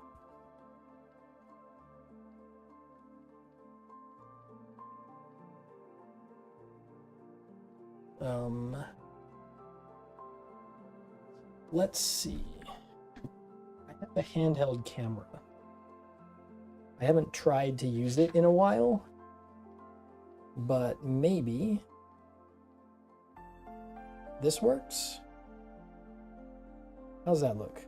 Speaker 1: Let's see. I have a handheld camera. I haven't tried to use it in a while, but maybe this works. How's that look?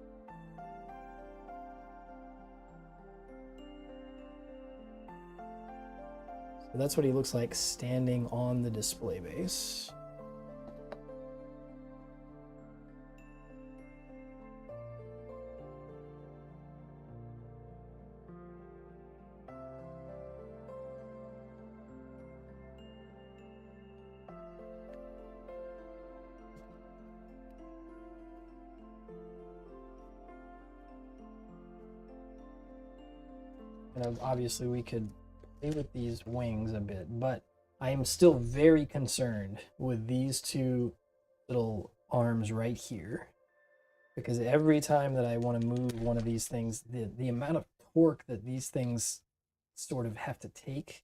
Speaker 1: So that's what he looks like standing on the display base. And obviously we could play with these wings a bit, but I am still very concerned with these two little arms right here. because every time that I want to move one of these things, the amount of torque that these things sort of have to take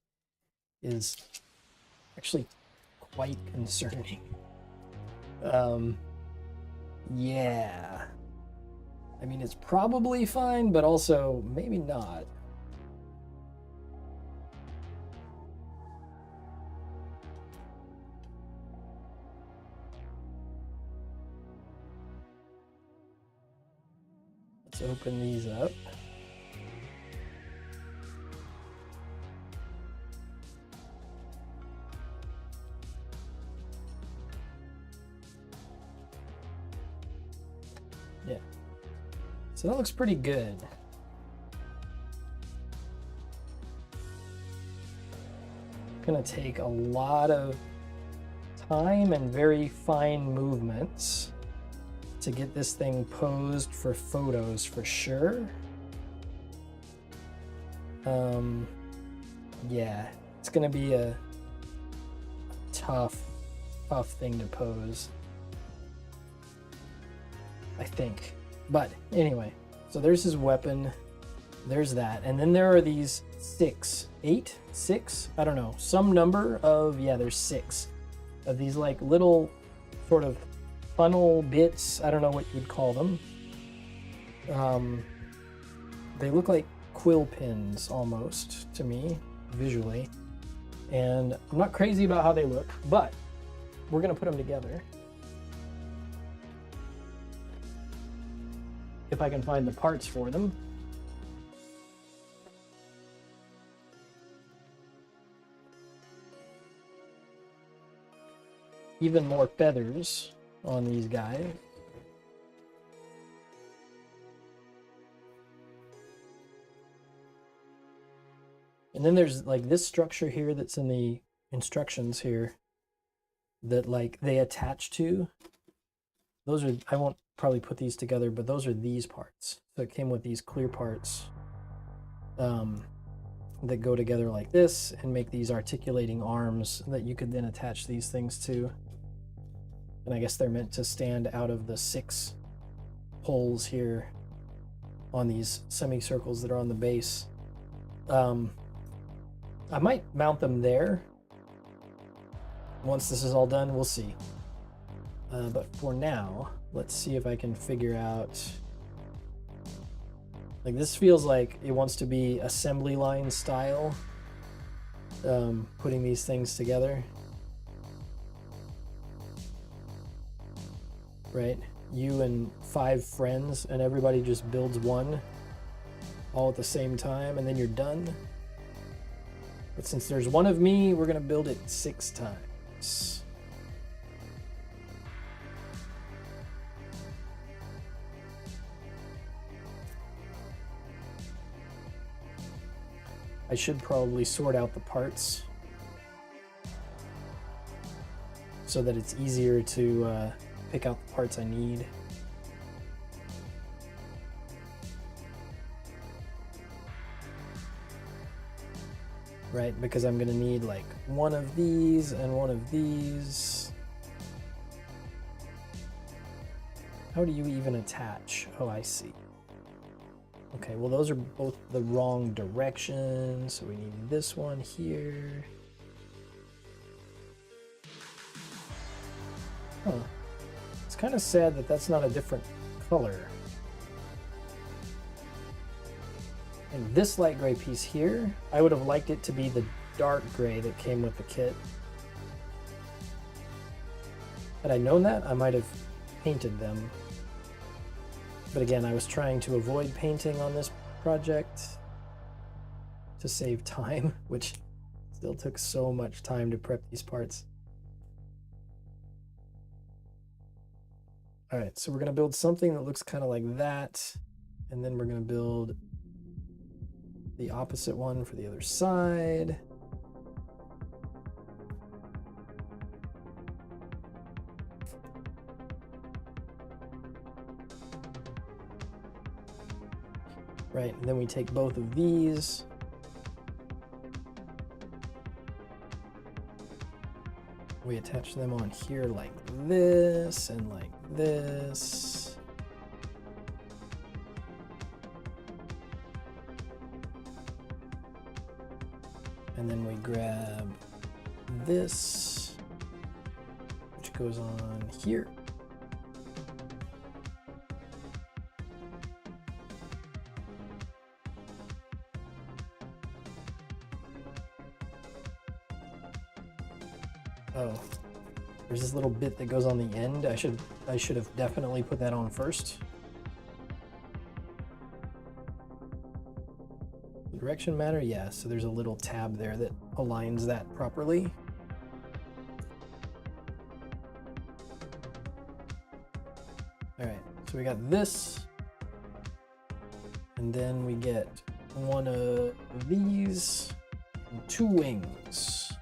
Speaker 1: is actually quite concerning. Yeah. I mean, it's probably fine, but also maybe not. Let's open these up. Yeah. So that looks pretty good. Gonna take a lot of time and very fine movements to get this thing posed for photos for sure. Yeah, it's gonna be a tough thing to pose, I think. But anyway, so there's his weapon, there's that, and then there are these six, I don't know, some number of, yeah, there's 6 of these like little sort of funnel bits. I don't know what you'd call them. They look like quill pins almost to me visually, and I'm not crazy about how they look, but we're gonna put them together. If I can find the parts for them. Even more feathers on these guys. And then there's like this structure here that's in the instructions here that like they attach to. Those are, I won't probably put these together, but those are these parts. So it came with these clear parts that go together like this and make these articulating arms that you could then attach these things to. And I guess they're meant to stand out of the 6 holes here on these semicircles that are on the base. I might mount them there. Once this is all done, we'll see. But for now, let's see if I can figure out... Like, this feels like it wants to be assembly line style, putting these things together. Right? You and 5 friends, and everybody just builds one all at the same time, and then you're done. But since there's one of me, we're gonna build it 6 times. I should probably sort out the parts so that it's easier to pick out the parts I need. Right, because I'm gonna need like one of these and one of these. How do you even attach? Oh, I see. Okay, well those are both the wrong direction, so we need this one here. Huh. It's kind of sad that that's not a different color. And this light gray piece here, I would have liked it to be the dark gray that came with the kit. Had I known that, I might have painted them. But again, I was trying to avoid painting on this project to save time, which still took so much time to prep these parts. All right, so we're gonna build something that looks kind of like that, and then we're gonna build the opposite one for the other side. Right, and then we take both of these. We attach them on here like this and like this. And then we grab this, which goes on here. Oh, there's this little bit that goes on the end. I should have definitely put that on first. Direction matter? Yeah, so there's a little tab there that aligns that properly. All right, so we got this, and then we get one of these and 2 wings.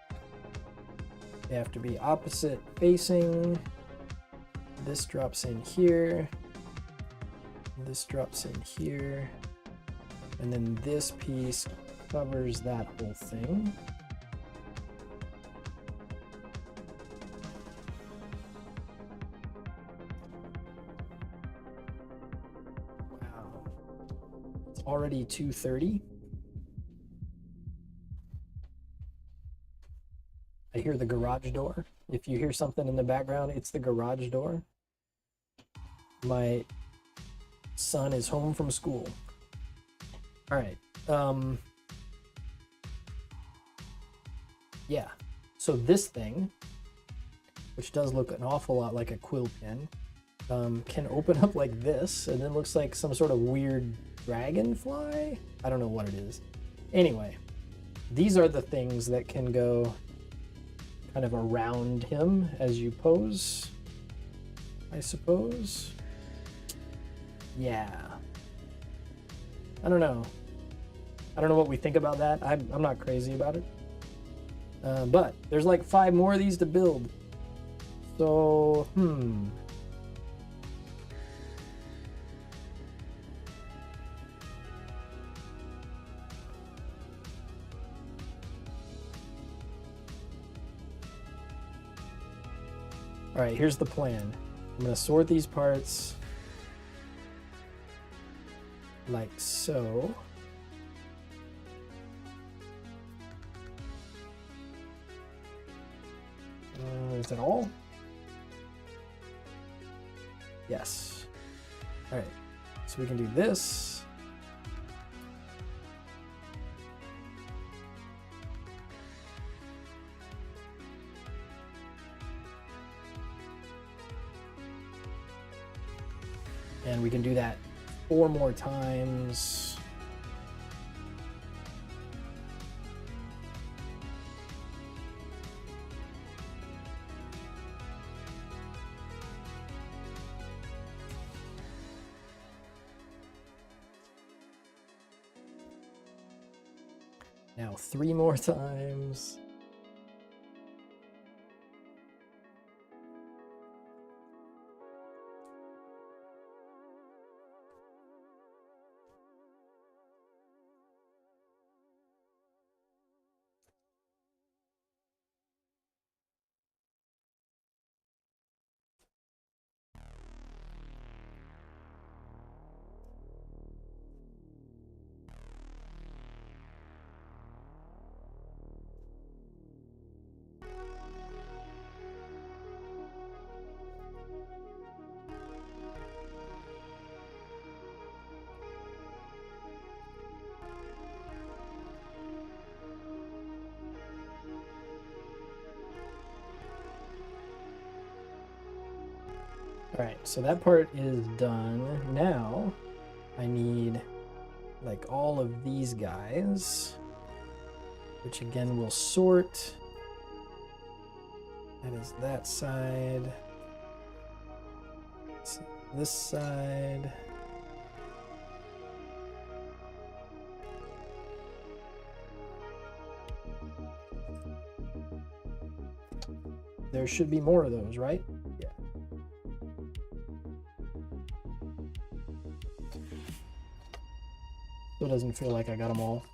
Speaker 1: They have to be opposite facing. This drops in here. This drops in here. And then this piece covers that whole thing. Wow. It's already 2:30. I hear the garage door. If you hear something in the background, it's the garage door. My son is home from school. All right. Yeah. So this thing, which does look an awful lot like a quill pen, can open up like this, and it looks like some sort of weird dragonfly. I don't know what it is. Anyway, these are the things that can go kind of around him as you pose, I suppose. Yeah. I don't know. I don't know what we think about that. I'm not crazy about it. But there's like 5 more of these to build. So, all right, here's the plan. I'm gonna sort these parts like so. Is that all? Yes. All right, so we can do this. And we can do that 4 more times. Now 3 more times. All right, so that part is done. Now I need like all of these guys, which again will sort. That is that side. This side. There should be more of those, right? Yeah. Still doesn't feel like I got them all.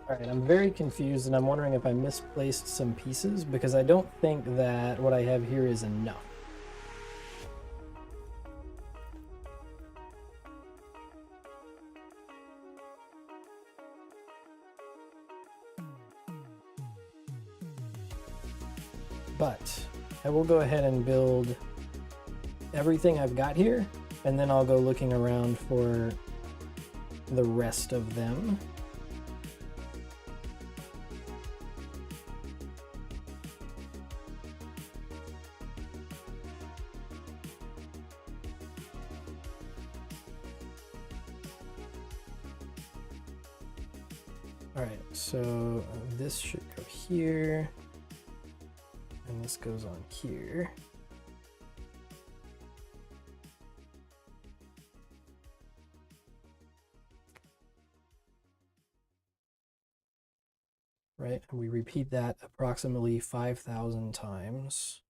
Speaker 1: All right, I'm very confused, and I'm wondering if I misplaced some pieces, because I don't think that what I have here is enough. But I will go ahead and build everything I've got here, and then I'll go looking around for the rest of them. All right, so this should go here, and this goes on here. Right, and we repeat that approximately 5,000 times.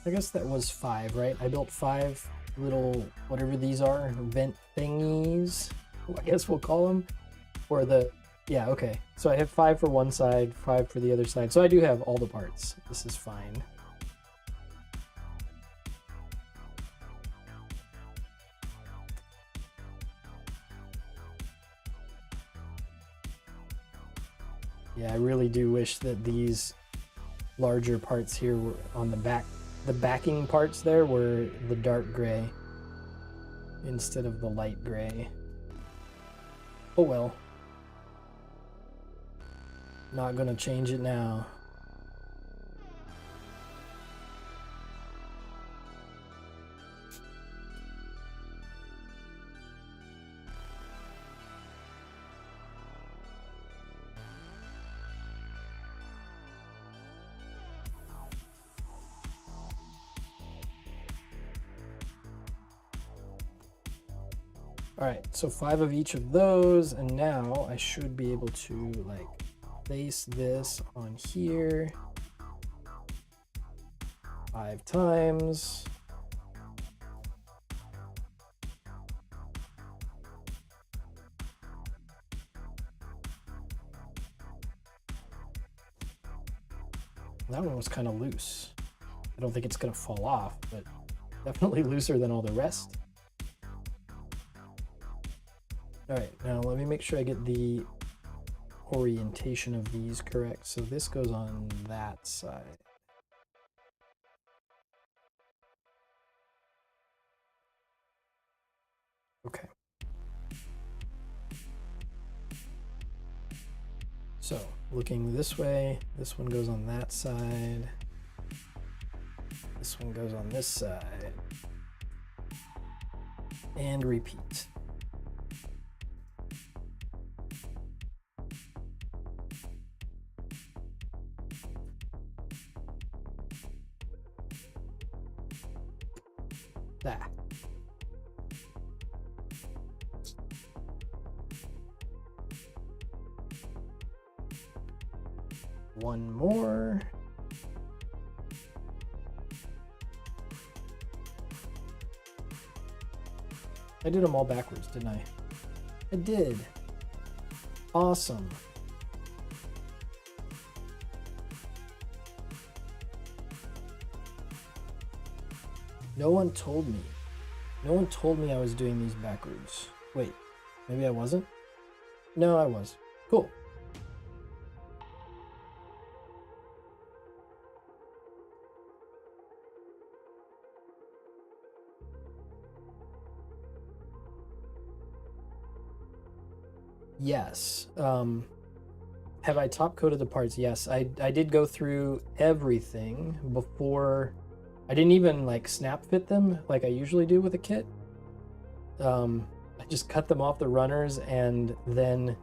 Speaker 1: I guess that was 5, right? I built 5 little, whatever these are, vent thingies, I guess we'll call them, for the, yeah, okay. So I have 5 for one side, 5 for the other side. So I do have all the parts. This is fine. Yeah, I really do wish that these larger parts here were on the back. The backing parts there were the dark gray instead of the light gray. Oh well. Not gonna change it now. All right, so 5 of each of those, and now I should be able to like place this on here 5 times. That one was kind of loose. I don't think it's gonna fall off, but definitely looser than all the rest. All right, now let me make sure I get the orientation of these correct. So this goes on that side. Okay. So looking this way, this one goes on that side. This one goes on this side. And repeat. That. One more. I did them all backwards, didn't I? I did. Awesome. No one told me. No one told me I was doing these backwards. Wait, maybe I wasn't? No, I was. Cool. Yes. Have I top coated the parts? Yes. I did go through everything before. I didn't even like snap fit them like I usually do with a kit. I just cut them off the runners and then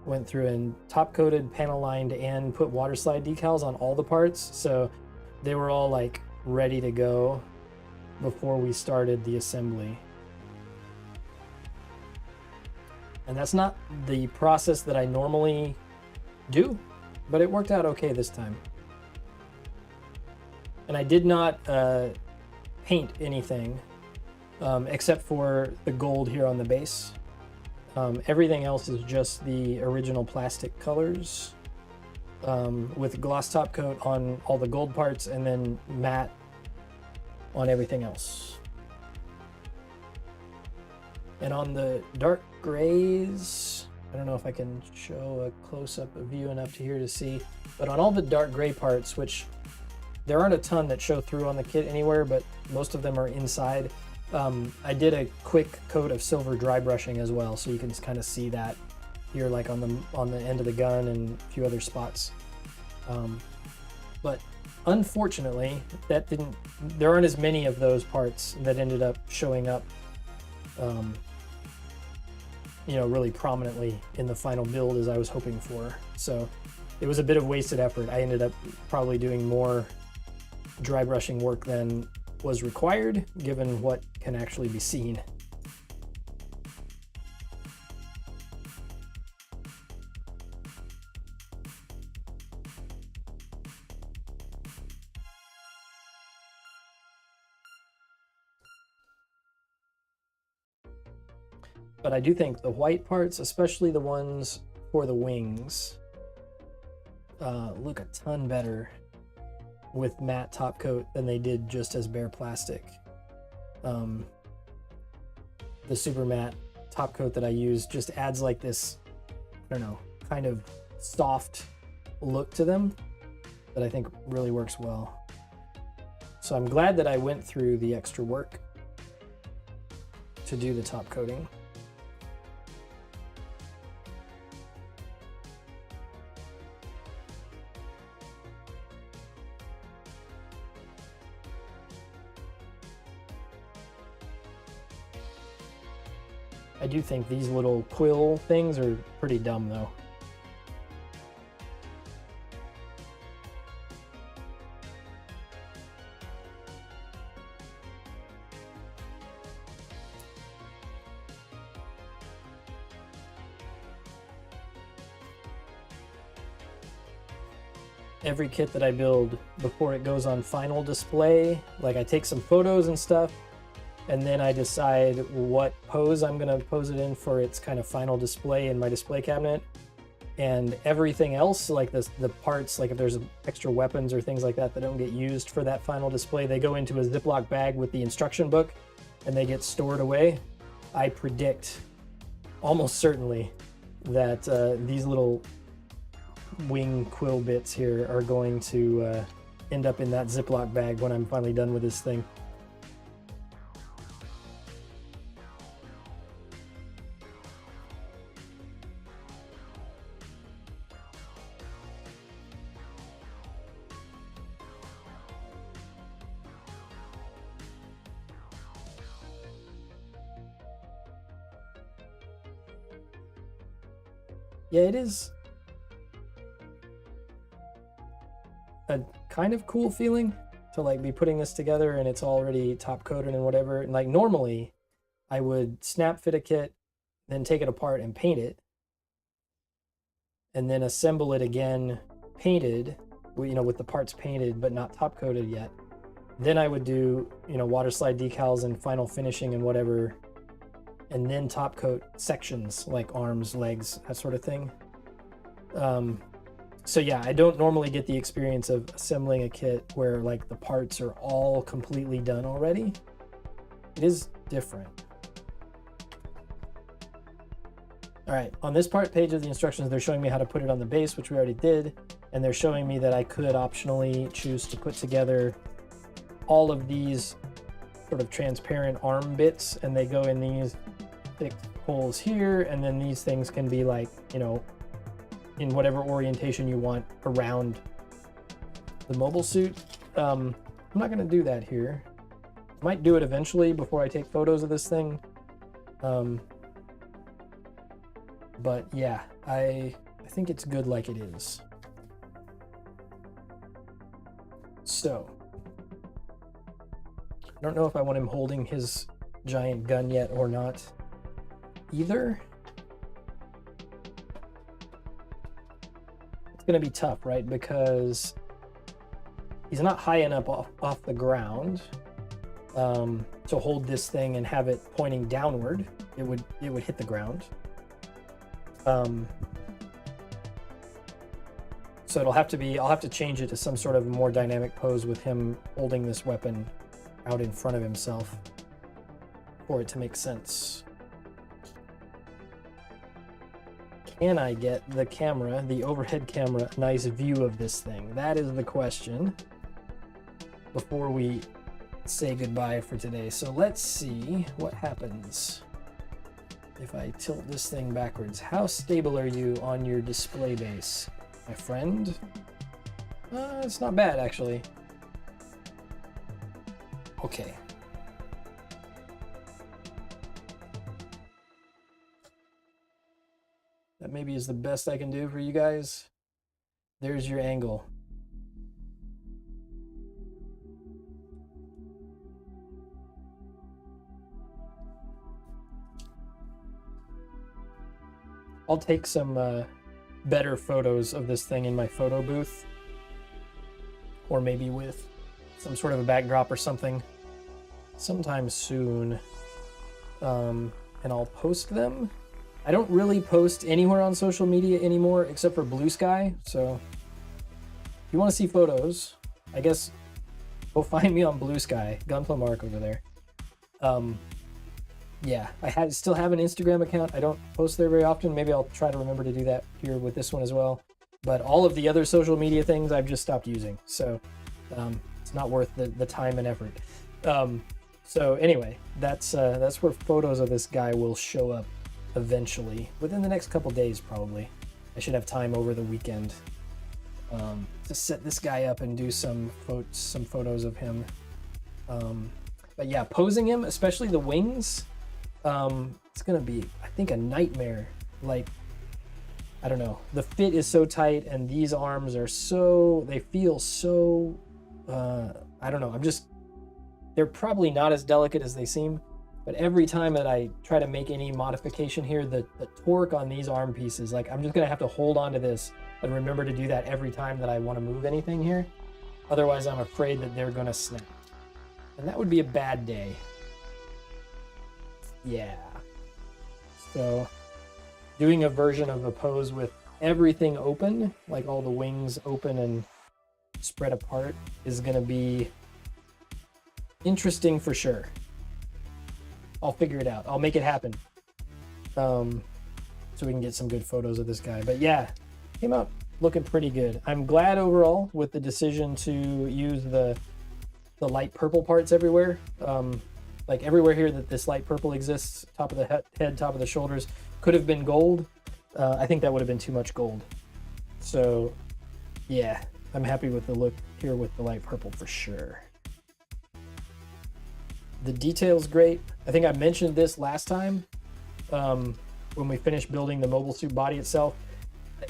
Speaker 1: went through and top coated, panel lined, and put water slide decals on all the parts. So they were all like ready to go before we started the assembly. And that's not the process that I normally do, but it worked out okay this time. And I did not paint anything except for the gold here on the base. Everything else is just the original plastic colors with gloss top coat on all the gold parts and then matte on everything else. And on the dark grays, I don't know if I can show a close-up view enough to here to see, but on all the dark gray parts, which there aren't a ton that show through on the kit anywhere, but most of them are inside, I did a quick coat of silver dry brushing as well, so you can kind of see that here, like on the end of the gun and a few other spots. But unfortunately, there aren't as many of those parts that ended up showing up really prominently in the final build as I was hoping for. So it was a bit of wasted effort. I ended up probably doing more dry brushing work than was required, given what can actually be seen. But I do think the white parts, especially the ones for the wings, look a ton better with matte top coat than they did just as bare plastic. The super matte top coat that I use just adds like this, I don't know, kind of soft look to them that I think really works well. So I'm glad that I went through the extra work to do the top coating. I do think these little quill things are pretty dumb though. Every kit that I build before it goes on final display, like I take some photos and stuff, and then I decide what pose I'm gonna pose it in for its kind of final display in my display cabinet. And everything else, like the parts, like if there's extra weapons or things like that that don't get used for that final display, they go into a Ziploc bag with the instruction book and they get stored away. I predict almost certainly that these little wing quill bits here are going to end up in that Ziploc bag when I'm finally done with this thing. Yeah, it is a kind of cool feeling to like be putting this together and it's already top coated and whatever. And like normally I would snap fit a kit, then take it apart and paint it, and then assemble it again painted, with the parts painted but not top coated yet. Then I would do, water slide decals and final finishing and whatever, and then top coat sections like arms, legs, that sort of thing. So yeah, I don't normally get the experience of assembling a kit where like the parts are all completely done already. It is different. All right, on this page of the instructions, they're showing me how to put it on the base, which we already did. And they're showing me that I could optionally choose to put together all of these sort of transparent arm bits, and they go in these thick holes here, and then these things can be like, you know, in whatever orientation you want around the mobile suit. I'm not going to do that here. I might do it eventually before I take photos of this thing. But yeah, I think it's good like it is. So, I don't know if I want him holding his giant gun yet or not either. It's going to be tough, right? Because he's not high enough off the ground to hold this thing and have it pointing downward. It would hit the ground. So it'll have to be, I'll have to change it to some sort of more dynamic pose with him holding this weapon out in front of himself for it to make sense. Can I get the camera, the overhead camera, a nice view of this thing? That is the question before we say goodbye for today. So let's see what happens if I tilt this thing backwards. How stable are you on your display base, my friend? It's not bad, actually. Okay. That maybe is the best I can do for you guys. There's your angle. I'll take some better photos of this thing in my photo booth, or maybe with some sort of a backdrop or something sometime soon, and I'll post them. I don't really post anywhere on social media anymore except for Blue Sky, so if you want to see photos, I guess go find me on Blue Sky, Gunpla Mark over there. Yeah, I still have an Instagram account. I don't post there very often. Maybe I'll try to remember to do that here with this one as well. But all of the other social media things I've just stopped using, so it's not worth the time and effort. So anyway, that's where photos of this guy will show up eventually, within the next couple days probably. I should have time over the weekend to set this guy up and do some photos of him. But yeah, posing him, especially the wings, it's gonna be, I think, a nightmare. Like, I don't know, the fit is so tight and these arms are so, they feel so, I don't know, they're probably not as delicate as they seem, but every time that I try to make any modification here, the torque on these arm pieces, like, I'm just gonna have to hold on to this and remember to do that every time that I want to move anything here. Otherwise, I'm afraid that they're gonna snap, and that would be a bad day. Yeah. So doing a version of a pose with everything open, like all the wings open and spread apart, is going to be interesting for sure. I'll figure it out. I'll make it happen. So we can get some good photos of this guy. But yeah, came out looking pretty good. I'm glad overall with the decision to use the light purple parts everywhere. Like everywhere here that this light purple exists, top of the head, top of the shoulders, could have been gold. I think that would have been too much gold. So yeah, I'm happy with the look here with the light purple for sure. The detail's great. I think I mentioned this last time when we finished building the mobile suit body itself.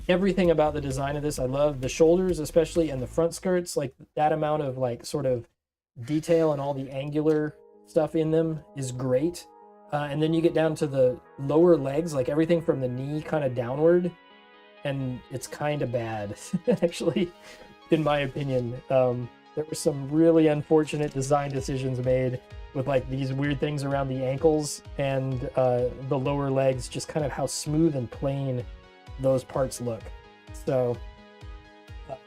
Speaker 1: Everything about the design of this, I love the shoulders especially, and the front skirts. Like that amount of like sort of detail and all the angular stuff in them is great. And then you get down to the lower legs, like everything from the knee kind of downward, and it's kind of bad actually, in my opinion. There were some really unfortunate design decisions made with like these weird things around the ankles and the lower legs, just kind of how smooth and plain those parts look. So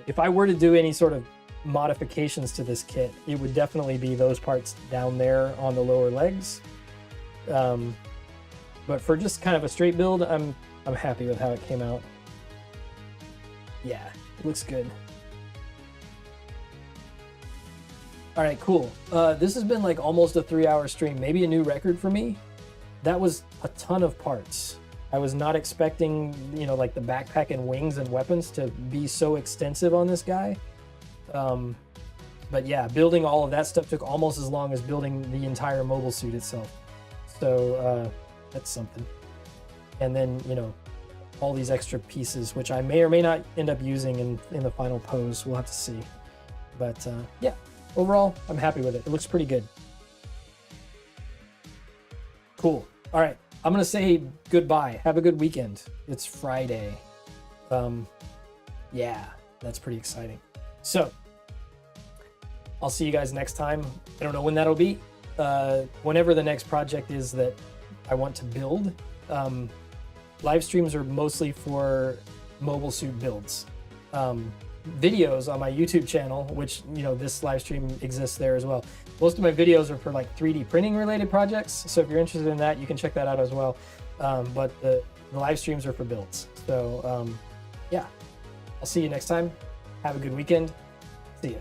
Speaker 1: if I were to do any sort of modifications to this kit, it would definitely be those parts down there on the lower legs. But for just kind of a straight build, I'm I'm happy with how it came out. Yeah, it looks good. All right, cool. This has been like almost a 3-hour stream, maybe a new record for me. That was a ton of parts. I was not expecting, you know, like the backpack and wings and weapons to be so extensive on this guy. But yeah, building all of that stuff took almost as long as building the entire mobile suit itself. So that's something. And then, you know, all these extra pieces, which I may or may not end up using in the final pose. We'll have to see. But yeah, overall, I'm happy with it. It looks pretty good. Cool. All right, I'm gonna say goodbye. Have a good weekend. It's Friday. Yeah, that's pretty exciting. So I'll see you guys next time. I don't know when that'll be. Whenever the next project is that I want to build. Live streams are mostly for mobile suit builds. Videos on my YouTube channel, which, you know, this live stream exists there as well. Most of my videos are for like 3D printing related projects. So if you're interested in that, you can check that out as well. But the live streams are for builds. So yeah, I'll see you next time. Have a good weekend. See ya.